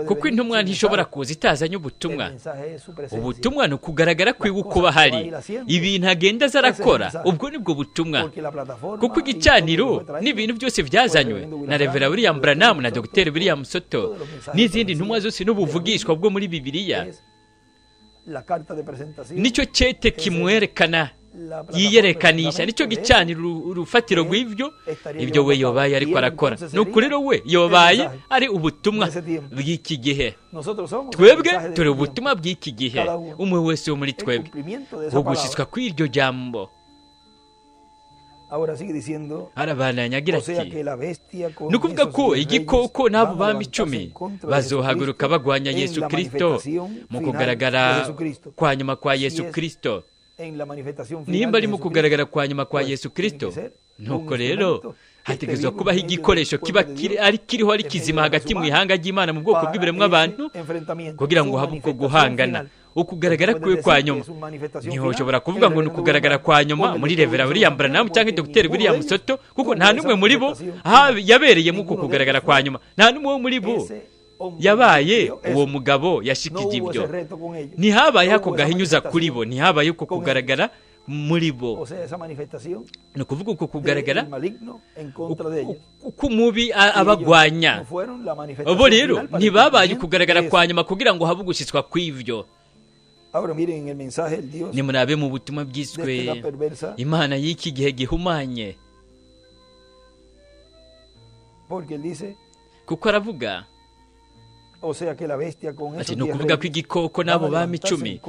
kuko intumwa ntishobora kuza itazanye ubutumwa. ubutumwa ni ukugaragara kwiwe uko bahari, ibintu agenda azarakora, ubwo nibwo butumwa. kuko igicaniro n'ibintu byose byazanywe na Revera William Branham na Dr. William Soto n'izindi ntumwa zose n'ubuvugishwa bwo muri Bibiliya, nicyo cete kimwerekana, yiyerekanisha, nicyo gicanira urufatiro rw'ibyo ibyo we yobaye ariko arakora. nuko rero we yobaye ari ubutumwa bw'iki gihe. twebwe turi ubutumwa bw'iki gihe, umwe wese wo muri twebwe ugushitswa kw'iryo jambo. arabananya agira ati ni ukuvuga ko igikoko n'abo bami 10 bazohaguruka bagwanya Yesu Kristo mu kugaragara kwa nyuma kwa Yesu Kristo. nimba ari mu kugaragara kwa nyuma kwa Yesu Kristo, nuko rero hategezwa kubaho igikoresho kiba kiriho ari kizima hagati mu ihanga ry'Imana mu bwoko bw'ibiremwa abantu, kugira ngo habe uko guhangana. ukugaragara kwe kwa nyuma niho ushobora kuvuga ngo ni ukugaragara kwa nyuma muri Revera William Branham cyangwa Dr. William Soto, kuko nta n'umwe muri bo yabereyemo uko kugaragara kwa nyuma. nta n'umwe wo muri bo yabaye uwo mugabo yashikije ibyo. ntihabaye ako gahinyuza kuri bo, ntihabaye uko kugaragara muri bo. ni ukuvuga uko kugaragara uko umubi abagwanya. bo rero ntibabaye ukugaragara kwa nyuma kugira ngo habe ugushitswa kw'ivyo. nimurabe mu butumwa bwiswe Imana y'iki gihe gihumanye, kuko aravuga ati ni ukuvuga ko igikoko n'abo bami 10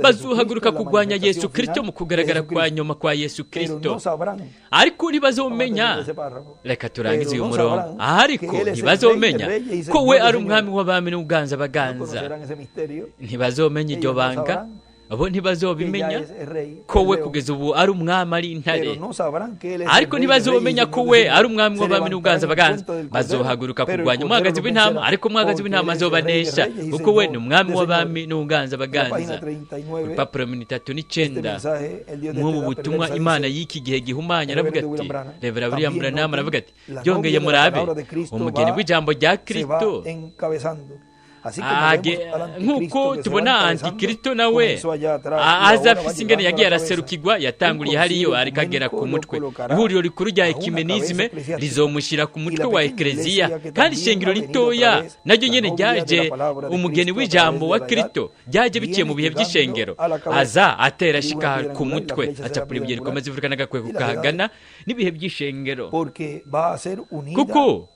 bazuhaguruka kugwanya Yesu Kristo mu kugaragara kwa nyuma kwa Yesu Kristo, ariko ntibazomenya. reka turangize uyu murongo. ariko ntibazomenya ko we ari umwami w'abami n'uganza abaganza. ntibazomenya iryo banga, abo ntibazobimenya ko we kugeza ubu ari umwami, ari intare. ariko ntibazomenya ko we ari umwami w'abami n'uganza abaganza. bazohaguruka kugwanya umwagazi w'intama, ariko umwagazi w'intama azobanesha, kuko we ni umwami w'abami n'uganza abaganza. Urupapuro 39 mw'ubu butumwa Imana y'iki gihe gihumanya aravuga ati, Revera William Branham aravuga ati, byongeye murabe umugeni w'ijambo rya Kristo. nk'uko tubona Antikristo nawe aza afise ingene yagiye araserukirwa, yatanguriye hariyo ariko agera ku mutwe. ihuriro rikuru rya ekimenizme rizomushyira ku mutwe wa ekleziya, kandi ishengero ritoya naryo nyene ryaje umugeni w'ijambo wa Kristo, ryaje biciye mu bihe by'ishengero. aza atera ashika ku mutwe, acapura ibihe rikomeza ivuka n'agakwe kukahagana n'ibihe by'ishengero, kuko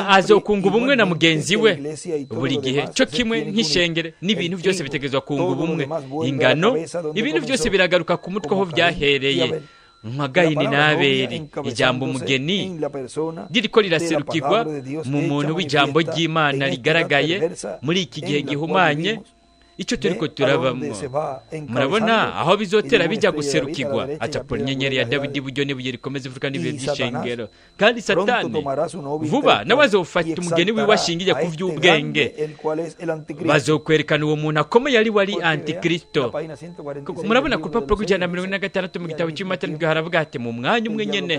azokunga ubumwe na mugenzi we buri gihe. cyo kimwe nk'ishengere n'ibintu byose bitegezwa kunga ubumwe. ingano, ibintu byose biragaruka ku mutwe aho byahereye. nka Gayini na Abeli, ijambo umugeni ririko riraserukirwa mu muntu w'ijambo ry'Imana rigaragaye muri iki gihe gihumanye. icyo turiko turabamwo, murabona aho bizotera bijya guserukirwa. acapura inyenyeri ya Dawidi iburyo n'ibuye rikomeza ivuka n'ibihe by'ishengero. kandi Satani vuba nawe azofata umugeni wiwe ashingiye ku vy'ubwenge. bazokwerekana uwo muntu akomeye ari wari Antikristo. murabona ku rupapuro rw'146 mu gitabo cy'Imata nibwo haravuga ati, mu mwanya umwe nyene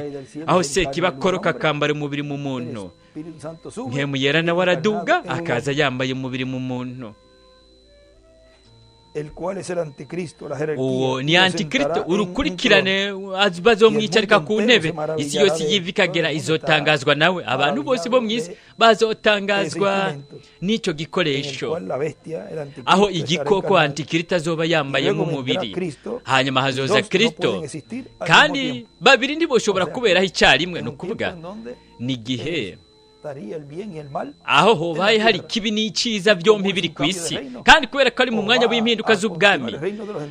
aho Sekibi akoroka akambara umubiri mu muntu, Mpwemu Yera nawe araduga akaza yambaye umubiri mu muntu. el cual es el anticristo, la jerarquía, uwo ni y lo antikristo sentará en un urukurikirane trono, bazomwicarika ku ntebe isi yose iyiva ikagera izotangazwa nawe abantu bose bo mu isi bazotangazwa n'icyo en el gikoresho cual la bestia, el anticristo, aho estará igikoko encarnado. antikristo azoba yambaye Luego nk'umubiri vendrá Cristo, hanyuma y hazoza dos no kristo pueden existir al kandi mismo tiempo. babiri ntiboshobora O sea, kuberaho icyarimwe En ni un ukuvuga tiempo en donde ni igihe estaría el bien y el mal, aho hobaye hari ikibi n'icyiza byombi biri ku isi kandi kubera ko ari mu mwanya w'impinduka z'ubwami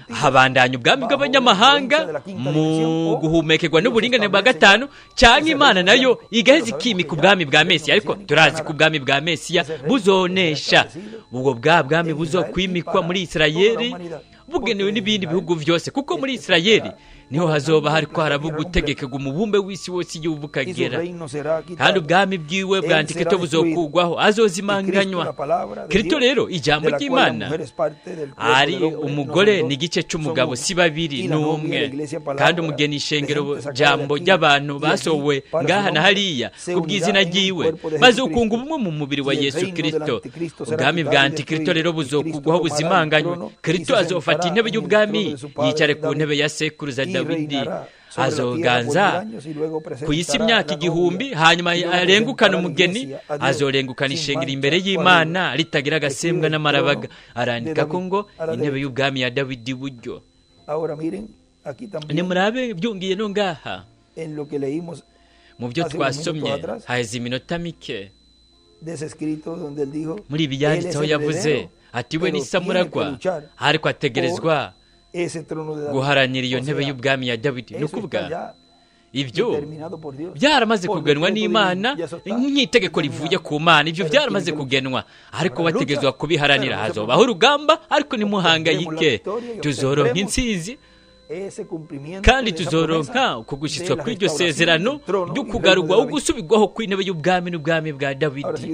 habandanya ubwami bw'abanyamahanga mu guhumekerwa n'uburinganire bwa gatanu cyangwa imana nayo igaheza ikimika ubwami bwa mesiya ariko turazi ko ubwami bwa mesiya buzonesha ubwo bwa bwami buzokwimikwa muri isirayeli bugenewe n'ibindi bihugu byose kuko muri isirayeli niho hazoba hariko haravuga utegekega umubumbe w'isi wose igihe uva ukagera kandi ubwami bwiwe bwa antikristo buzokugwaho azozimanganywa kristo rero ijambo ry'imana ari umugore ni igice cy'umugabo si babiri n'umwe kandi umugeni ishengero jambo ry'abantu basowe ngaha na hariya ku bw'izina ryiwe bazokunga ubumwe mu mubiri wa yesu kristo ubwami bwa antikristo rero buzokugwaho buzimanganywe kristo azofata intebe y'ubwami yicare ku ntebe ya sekuruza dawidi azoganza ku isi imyaka 1000 hanyuma arengukana umugeni azorengukana ishengero imbere y'imana ritagira agasembwa n'amarabaga arandika ko ngo intebe y'ubwami ya dawidi buryo nimurabe byungiye no ngaha mu byo twasomye haheze iminota mike muri ibi yanditseho yavuze ati we n'isamuragwa ariko ategerezwa guharanira iyo ntebe y'ubwami ya dawidi ni ukuvuga ibyo byaramaze kugenwa n'imana nk'itegeko rivuye ku mana ibyo byaramaze kugenwa ariko bategerezwa kubiharanira hazobaho urugamba ariko nimuhangayike tuzoronka intsinzi kandi tuzoronka kugushyitswa kuri iryo sezerano ryo kugarurwa ugusubirwaho kw'intebe y'ubwami n'ubwami bwa dawidi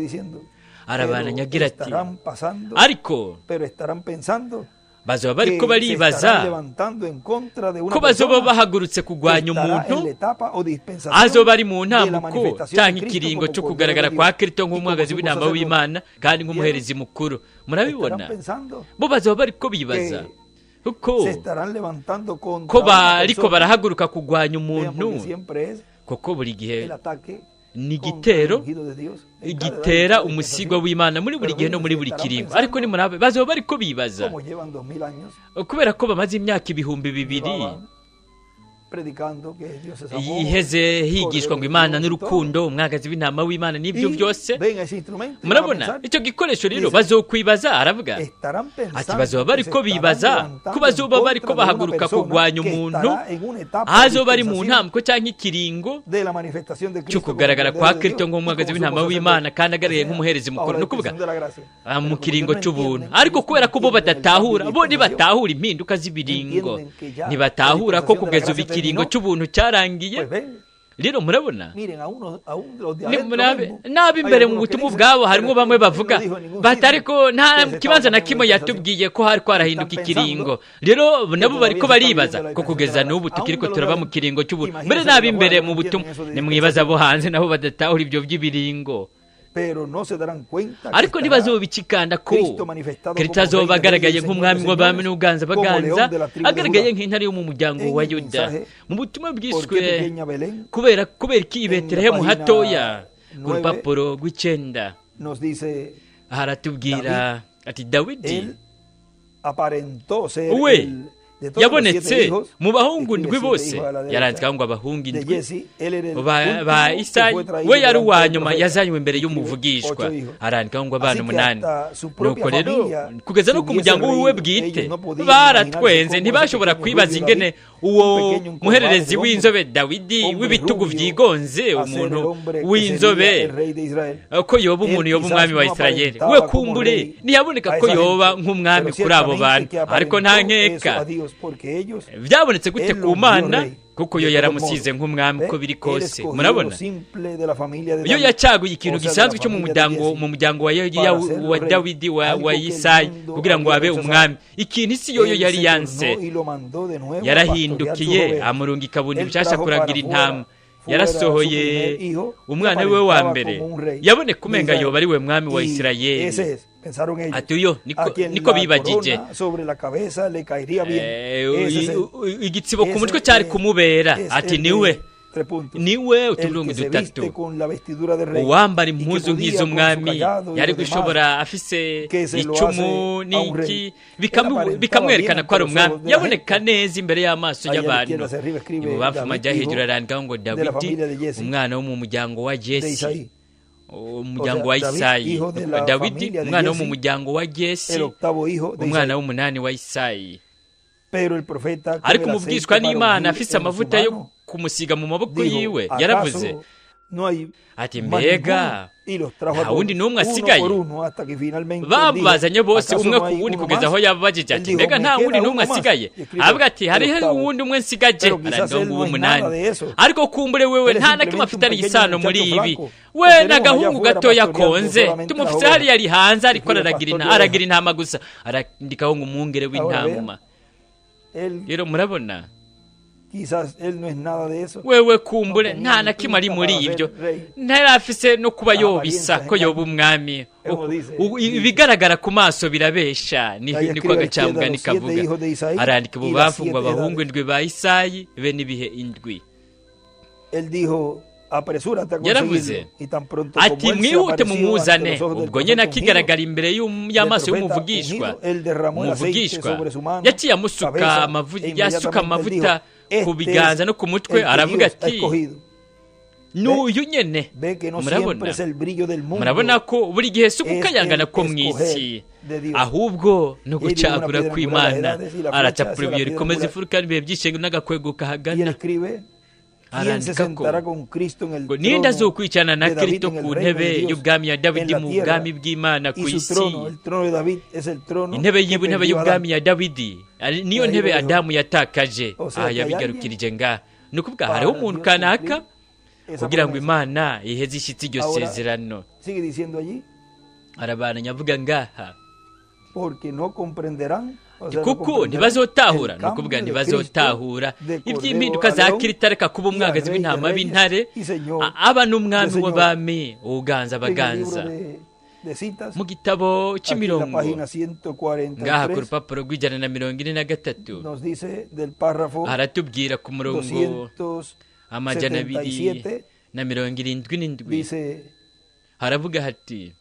arabananya agira ati ariko bazoba bariko baribaza ko bazoba bahagurutse kugwanya umuntu azoba ari mu ntambuko cyangwa ikiringo cyo kugaragara kwa kristo nk'umwagazi w'intama w'imana kandi nk'umuherezi mukuru murabibona bo bazoba bariko bibaza ko bariko barahaguruka kugwanya umuntu kuko buri gihe ni igitera umusigwa w'imana muri buri gihe no muri buri kiringo ariko nimurabe bazoba bariko bibaza kubera ko bamaze imyaka 2000 iheze higishwa ngo imana n'urukundo umwagazi w'intama w'imana n'ibyo byose murabona icyo gikoresho rero bazokwibaza aravuga ati bazoba bariko bibaza ko bazoba bariko bahaguruka kugwanya umuntu azoba ari mu ntambwe cyangwa ikiringo cyo kugaragara kwa kristo nk'umwagazi w'intama w'imana kandi agaragaye nk'umuherezi mukuru ni ukuvuga mu kiringo cy'ubuntu ariko kubera ko bo badatahura bo ntibatahura impinduka z'ibiringo ntibatahura ko kugeza ubu ikiringo cy'ubuntu cyarangiye rero murabona nabi imbere mu butumwa bwabo harimo bamwe bavuga batari ko nta kibanza na kimwe yatubwiye ko hari kwarahinduka ikiringo rero nabo bariko baribaza ko kugeza n'ubu tukiriko turaba mu kiringo cy'ubuntu mbere nabi imbere mu butumwa nimwibaza bo hanze nabo badatahura ibyo by'ibiringo ariko ntibazobikikanda ko kristo azoba agaragaye nk'umwami w'abami n'uganza baganza agaragaye nk'intare yo mu muryango wa yuda mu butumwa bwiswe kubera ko i betelehemu hatoya ku rupapuro rw'icenda haratubwira ati dawidi we yabonetse mu bahungu ndwi bose yarandikaho ngo abahungu indwi ba Isayi we yari uwa nyuma yazanywe imbere y'umuvugishwa arandikaho ngo abana 8 nuko rero kugeza no ku muryango wiwe bwite baratwenze ntibashobora kwibaza ingene uwo muhererezi w'inzobe Dawidi w'ibitugu vyigonze umuntu w'inzobe ko yoba umuntu yoba umwami wa Isirayeli we kumbure ntiyaboneka ko yoba nk'umwami kuri abo bantu ariko nta nkeka byabonetse gute ku mana kuko yo yaramusize nk'umwami uko biri kose murabona iyo yacaguye ikintu gisanzwe cyo mu muryango wa Dawidi wa Isayi kugira ngo abe umwami ikintu isi yoyo yari yanse yarahindukiye amurungika bundi bishasha kuragira intama yarasohoye umwana we wa mbere yabone kumenga yoba ari we mwami wa Isirayeli pensaron ellos, ati uyo a quien niko la bibagije corona sobre la cabeza le caería bien. Ese es igitsibo ku ese mutwe cyari es- kumubera es ati el niwe de tres puntos. niwe El utuburungu que se dutatu viste con la vestidura de rey uwambara y que impuzu podía nk'iz'umwami con su callado y yari lo demás, gushobora afise que se lo icumu hace a un n'iki rey. Él aparentaba bikamwerekana bien ko ari ante los umwami ojos de la yaboneka gente. neza imbere y'amaso Ahí a la y'abantu izquierda se arriba escribe ibubamfu David, amajya hejuru hijo arandikaho ngo de la dawidi familia de Jesse, umwana wo mu muryango wa de jesi Isaí. umuryango O wa sea, David, isayi hijo de la dawidi familia de umwana wo mu Jesse, muryango wa jesi el octavo hijo de umwana Isaí. w'umunani wa isayi Pero el profeta, con ariko el umubwishwa aceite para n'imana ungir afise en su amavuta yo mano, kumusiga mu maboko dijo, yiwe yaravuze ¿acaso no hay ati más mbega ninguno? Y los trajo a nta wundi todos, n'umwe uno asigaye por uno, hasta que finalmente él babazanye dijo, bose ¿acaso umwe no ku hay wundi uno kugeza más? aho yababajije Él ati dijo, mbega me nta wundi queda n'umwe uno más. asigaye Y escribe avuga ati el hariho octavo. uwundi umwe nsigaje Pero quizás arandonga él no es uw'umunani nada de eso. ariko kumbure wewe Él es nta na kimwe simplemente un afitanye pequeño isano muri muchacho ibi flaco. we Lo tenemos n'agahungu allá afuera gatoya pastoreando konze solamente tumufite las hariya ari hanze ariko Escribe aragira pastor de aragira ovejas. intama gusa arandikaho ngo umwungere Ahora w'intama Él, rero murabona quizás él no es nada de eso. wewe kumbure No nta tenía na kimwe ari pinta muri para ibyo ser rey. ntari afise no kuba La yobisa apariencia ko engaña. yoba umwami Como dice, ibigaragara ku maso birabesha Ahí niko escribe a la izquierda agacambwa los 7 nikavuga hijos de Isaí arandika y las ibubamfu ngo 7 abahungu edades. indwi ba isayi be n'ibihe indwi Él dijo, apresúrate a Yaravuze conseguirlo. Y tan pronto ati como él se mwihute apareció mumuzane ante los ojos del ubwo nyine profeta akigaragara ungido, imbere del y'amaso profeta y'umuvugishwa ungido, él derramó el aceite umuvugishwa sobre su mano, yaciye amusuka cabeza, amavuta e yasuka inmediatamente él amavuta dijo, ku "Este biganza es no ku mutwe el que aravuga Dios ha ati escogido." n'uyu nyene Ve que no murabona siempre es el brillo del mundo. murabona ko buri gihe si Es ukukayangana el ko mu isi escoger de Dios. ahubwo no Él gucagura dijo una piedra kw'imana angular a edades y la flecha aracapura hacia la ibiyo piedra rikomeza angular. imfuruka n'ibihe by'ishengo n'agakwego Y él kahagana escribe, ¿quién arandika se ko sentará con Cristo en el ngo ninde trono azokwicarana na de David kristo en el ku reino ntebe de Dios y'ubwami ya dawidi en la mu tierra? bwami bw'imana ku Y su isi trono, el trono de David, es el trono intebe que yiwe intebe perdió Adán. y'ubwami ya dawidi niyo Ahí ntebe lo dejó. adamu yatakaje O sea, aha que hay yabigarukirije ngaha ni ukuvuga Para hariho umuntu Dios kanaka cumplir esa kugira ngo promesa. imana iheze ishitse iryo Ahora, sezerano Sigue diciendo allí, arabananya avuga ngaha porque no comprenderán. O sea, no kuko comprenderán ntibazotahura el ni ukuvuga cambio de ntibazotahura Cristo de iby'impinduka Cordero za a León kirita reka kuba y umwagazi al Rey de w'intama Reyes b'intare y Señor aba n'umwami de Señor. w'abami uganza En el libro abaganza de citas, mu gitabo aquí en la cy'imirongo página ngaha ku 143, rupapuro rw'ijana na mirongo ine na gatatu nos dice del párrafo aratubwira ku murongo amajana abiri 277, na mirongo irindwi n'indwi dice, haravuga hati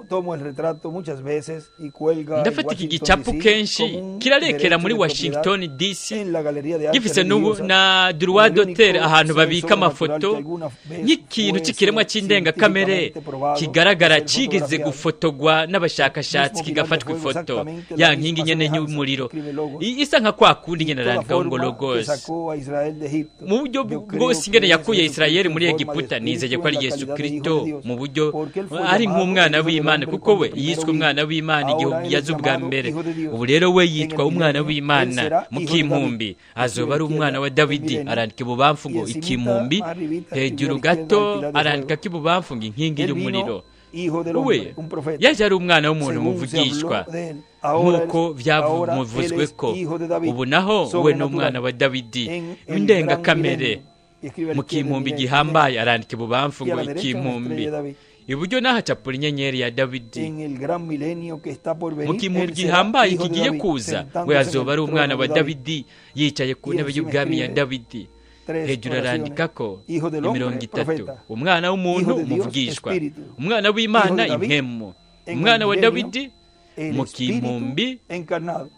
tomo el retrato muchas veces y cuelga en ndafata iki Washington, gicapu D.C. kenshi como un kirarekera derecho muri de washington propiedad dc en la galería de arte gifise n'ubu religiosa, na como droit el d'auteur único ahantu ser babika sobrenatural amafoto que alguna vez nk'ikintu fue cy'ikiremwa cy'indengakamere científicamente probado kigaragara de ser kigeze fotografiado. gufotogwa n'abashakashatsi Mismo kigafatwa Giraldo ifoto fue exactamente ya la nkingi misma nyene semejanza y'umuriro que escribe Logos. isa nka kwa kundi nyene Toda arandikaho ngo forma que logos sacó a Israel de Egipto. mu buryo Yo creo bwose que ingene es yakuye Jesucristo isirayeli en muri forma de egiputa espíritu nizeye ko en ari la yesu calidad de hijo kristo de Dios. mu buryo Porque él fue ari llamado nk'umwana hijo del w'imana hombre kuko we cuando primero yiswe vino. umwana w'imana igihe Ahora él es yaza ubwa llamado mbere hijo de Dios. ubu rero we En el yitwa umwana milenio, w'imana él será mu hijo de kimpumbi David. azoba ari Escribe umwana wa izquierda, dawidi milenio. arandika ibubamfu ngo Y encimita, ikimpumbi más arribita, hejuru escribe a la gato izquierda, el pilar de arandika fuego. k'ibubamfu ngo inkingi Él y'umuriro vino hijo del we hombre, un profeta. yaje ari umwana w'umuntu Según se muvugishwa habló de él. Ahora nk'uko él- ahora él byavuzwe es ko hijo de David, ubu naho we ni sobrenatural, umwana wa dawidi en el w'indengakamere gran milenio. Y escribe a la mu izquierda, kimpumbi milenio. gihambaye arandika ibubamfu Y a ngo la derecha una ikimpumbi estrella de David. iburyo naho hacapura inyenyeri ya dawidi En el gran milenio que está por mu venir, kimpumbi él será gihambaye hijo de kigiye David, kuza sentándose we en azoba el ari umwana trono wa de David. dawidi yicaye ku Y ntebe encima y'ubwami ya escribe dawidi Tres hejuru oraciones. arandika ko Hijo del hombre, imirongo itatu profeta. umwana w'umuntu Hijo de Dios, umuvugishwa espíritu. umwana w'imana Hijo de David, impemu en umwana el wa milenio, dawidi el mu espíritu kimpumbi encarnado.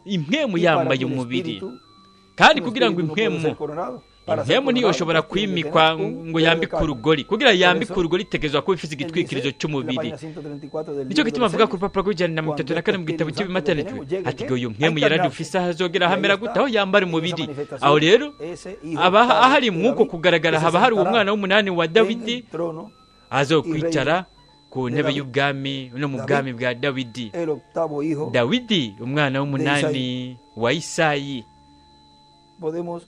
impemu Y para yambaye que el umubiri espíritu, kandi un kugira ngo espíritu no puede impemu ser coronado. Para ser impemu coronado, ntiyoshobora pues tiene que kwimikwa tener un ngo dedo de yambike carne. urugori kugira Por yambike eso, urugori itegerezwa kuba ifite él igitwikirizo dice, en la cy'umubiri página 134 del nicyo libro gituma de avuga los ku rupapuro rw'ijana na mirongo itatu na kane mu gitabo cy'ibimatanijwe ati ngo uyu mpemu yaradufise aho azogera hamera gute aho yambara umubiri aho rero aba ahari mw'uko kugaragara haba hari uwo mwana w'umunani wa dawidi azokwicara ku ntebe y'ubwami no mu bwami bwa dawidi dawidi umwana w'umunani wa isayi podemos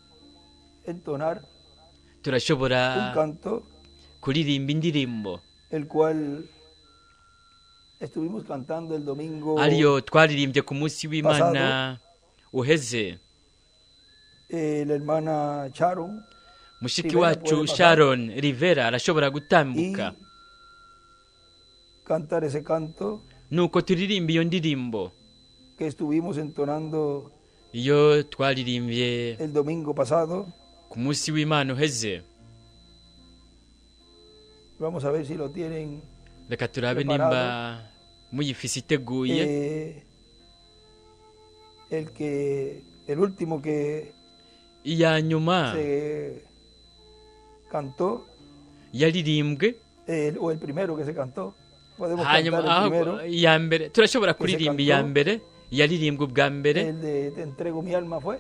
entonar turashobora un canto kuririmba indirimbo el cual estuvimos cantando el domingo ariyo twaririmbye ku munsi w'imana uheze la hermana Sharon mushiki wacu Sharon Rivera arashobora gutambuka cantar ese canto nuko turirimba iyo ndirimbo que estuvimos entonando iyo twaririmbye el domingo pasado. ku munsi w'Imana uheze. Vamos a ver si lo tienen Reka turabe preparado. nimba muyifise iteguye. El último que iya nyuma se cantó, yaririmbwe o el primero que se cantó. Podemos hanyuma cantar el primero, iya mbere turashobora que se kuririmba iya cantó. mbere yaririmbwe ubwa mbere. el de Te entrego mi alma fue.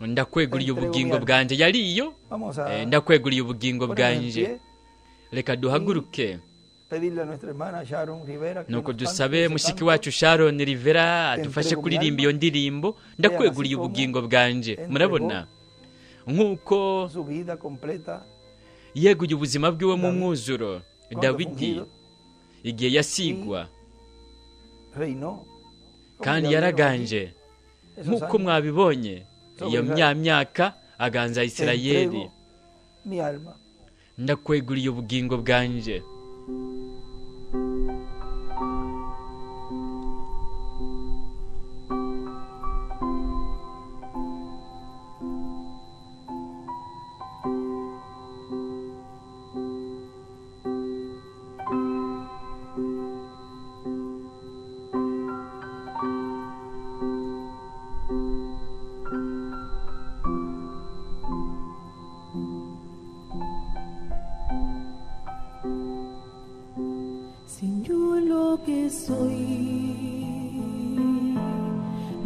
Ndakweguriye Entrego ubugingo mi alma. bwanje yari iyo. Vamos a Ndakweguriye ubugingo ponernos en bwanje. pie, Reka duhaguruke pedirle a nuestra hermana Sharon Rivera que nuko nos cante dusabe ese mushiki canto. wacu Sharon Rivera Te adufashe entrego mi kuririmba alma. iyo ndirimbo ndakweguriye Ella así ubugingo como bwanje. entregó Murabona nk'uko su vida completa. yeguye ubuzima bwiwe mu David, mwuzuro cuando Dawidi fungido, igihe yasigwa reinó. Como kandi ya vieron yaraganje aquí, esos nk'uko años, mwabibonye sobre iyo Israel. myaka aganza Te Isirayeli. entrego mi alma. Ndakweguriye ubugingo bwanje. Señor, lo que soy,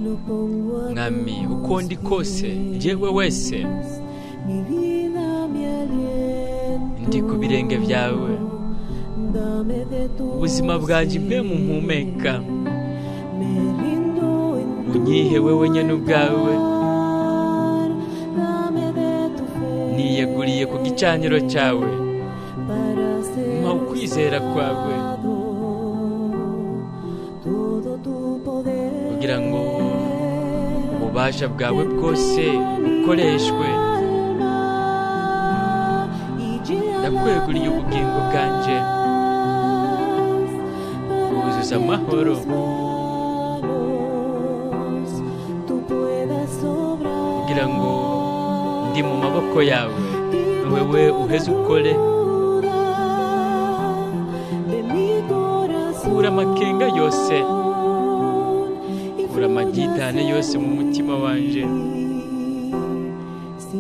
lo pongo a Mwami tus uko ndi kose njyewe wese pies. Mi vida, mi aliento, ndi ku birenge byawe. dame de tu Ubuzima bwanjye mbe mu mpumeka me rindo en tu unyihe wewe nyene ubwawe. lugar. Dame de tu fe Niyeguriye ku gicaniro cyawe para ser mpa ukwizera kwawe todo tu poder. kugira ngo ububasha bwawe bwose bukoreshwe. Ndakweguriye ubugingo bwanje bwuzuza amahoro kugira ngo ndi mu maboko yawe wewe uheze ukore. Kura amakenga yose, kura amagitane yose mu mutima wanje,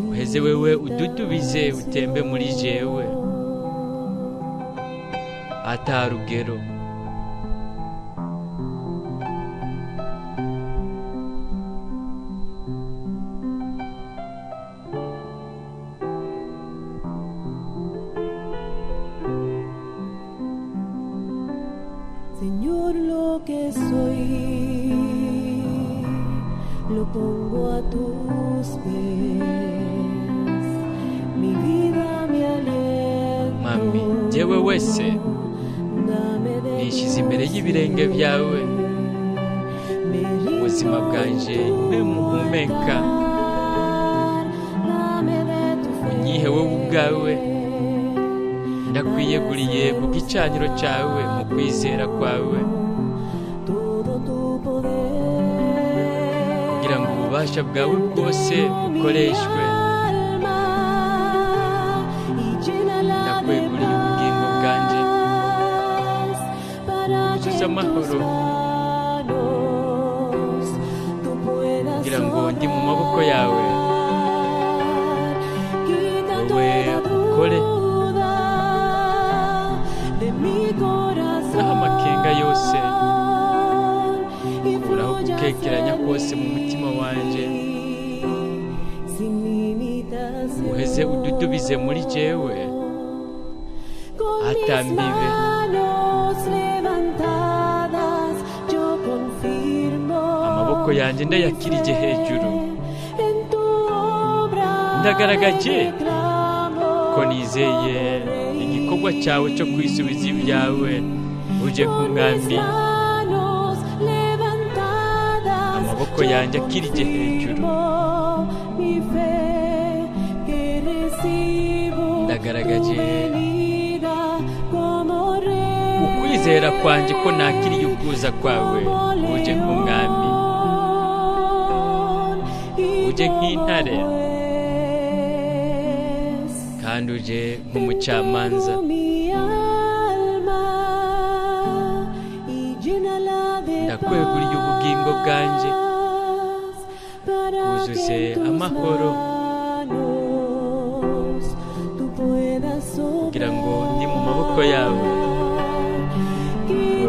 uheze wewe ududubize utembe muri jewe atarugero. Señor, lo que soy, lo pongo a tus pies. Mi vida, mi aliento, Mami jewe wese dame de nishize imbere y'ibirenge byawe. me rindo Ubuzima bwanje mbe muhumeka dame de tu fe. unyihe wowe ubwawe. Ndakwiyeguriye ku gicaniro cyawe mu kwizera kwawe Todo tu poder kugira ngo ububasha bwawe bwose bukoreshwe. Ndakweguriye ubugingo bwanje bwuzuza amahoro kugira ngo ndi mu maboko yawe wowe ukore. Naho amakenga yose, uraho gukekeranya kose mu mutima wanje, uheze ududubize muri jewe atambibe. Amaboko yanjye ndayakirije hejuru, ndagaragaje ko nizeye igikorwa cyawe cyo kwisubiza ibyawe uje ku mwami. Amaboko yanjye akirije hejuru, ndagaragaje kwizera kwanjye ko nakiriye ukuza kwawe uje nk'umwami, uje nk'intare kandi uje nk'umucamanza. Ndakweguriye ubugingo bwanjye, wuzuze amahoro kugira ngo ndi mu maboko yawe,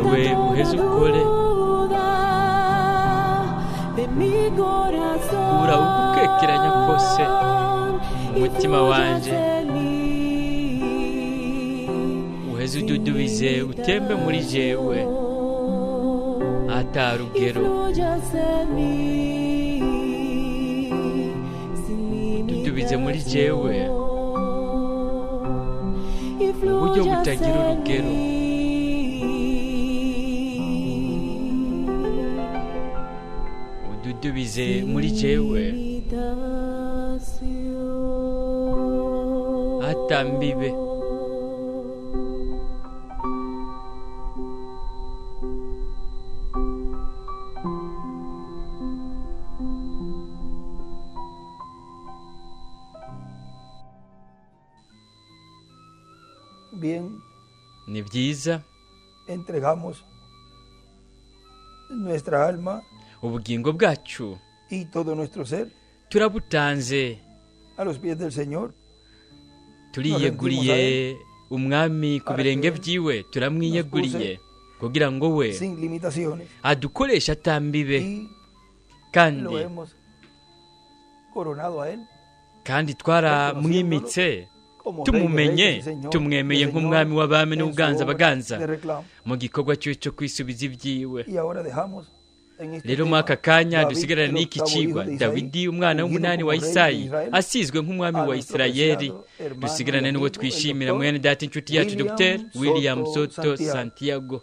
wowe uheze ukore. Kura ugukekeranya kose umutima wanjye, uheze ududubize utembe muri jewe atarugero. Ududubize muri jewe uburyo butagira urugero. Ududubize muri jewe atambibe. Bien, Ni byiza entregamos nuestra alma ubugingo bwacu y todo nuestro ser turabutanze, a los pies del Señor. turiyeguriye umwami ku birenge byiwe, turamwiyeguriye kugira ngo we Sin limitaciones. adukoresha atambibe, Y lo kandi hemos coronado a Él kandi twaramwimitse, como tumumenye, Rey de Reyes y Señor tumwemeye de nk'umwami Señores w'abami en su n'uganza obra baganza de reclamo. mu gikorwa cyo kwisubiza ibyiwe. Y ahora dejamos en este Rero tema muri aka kanya David, dusigarana el n'iki octavo hijo cigwa, de Isaí, Dawidi umwana ungido w'umunani como wa rey de Isayi Israel, asizwe nk'umwami a wa nuestro Isirayeli. preciado hermano Dusigarane y n'uwo amigo, el twishimira doctor mwene data inshuti yacu William Dr. William Soto Soto Santiago. Santiago.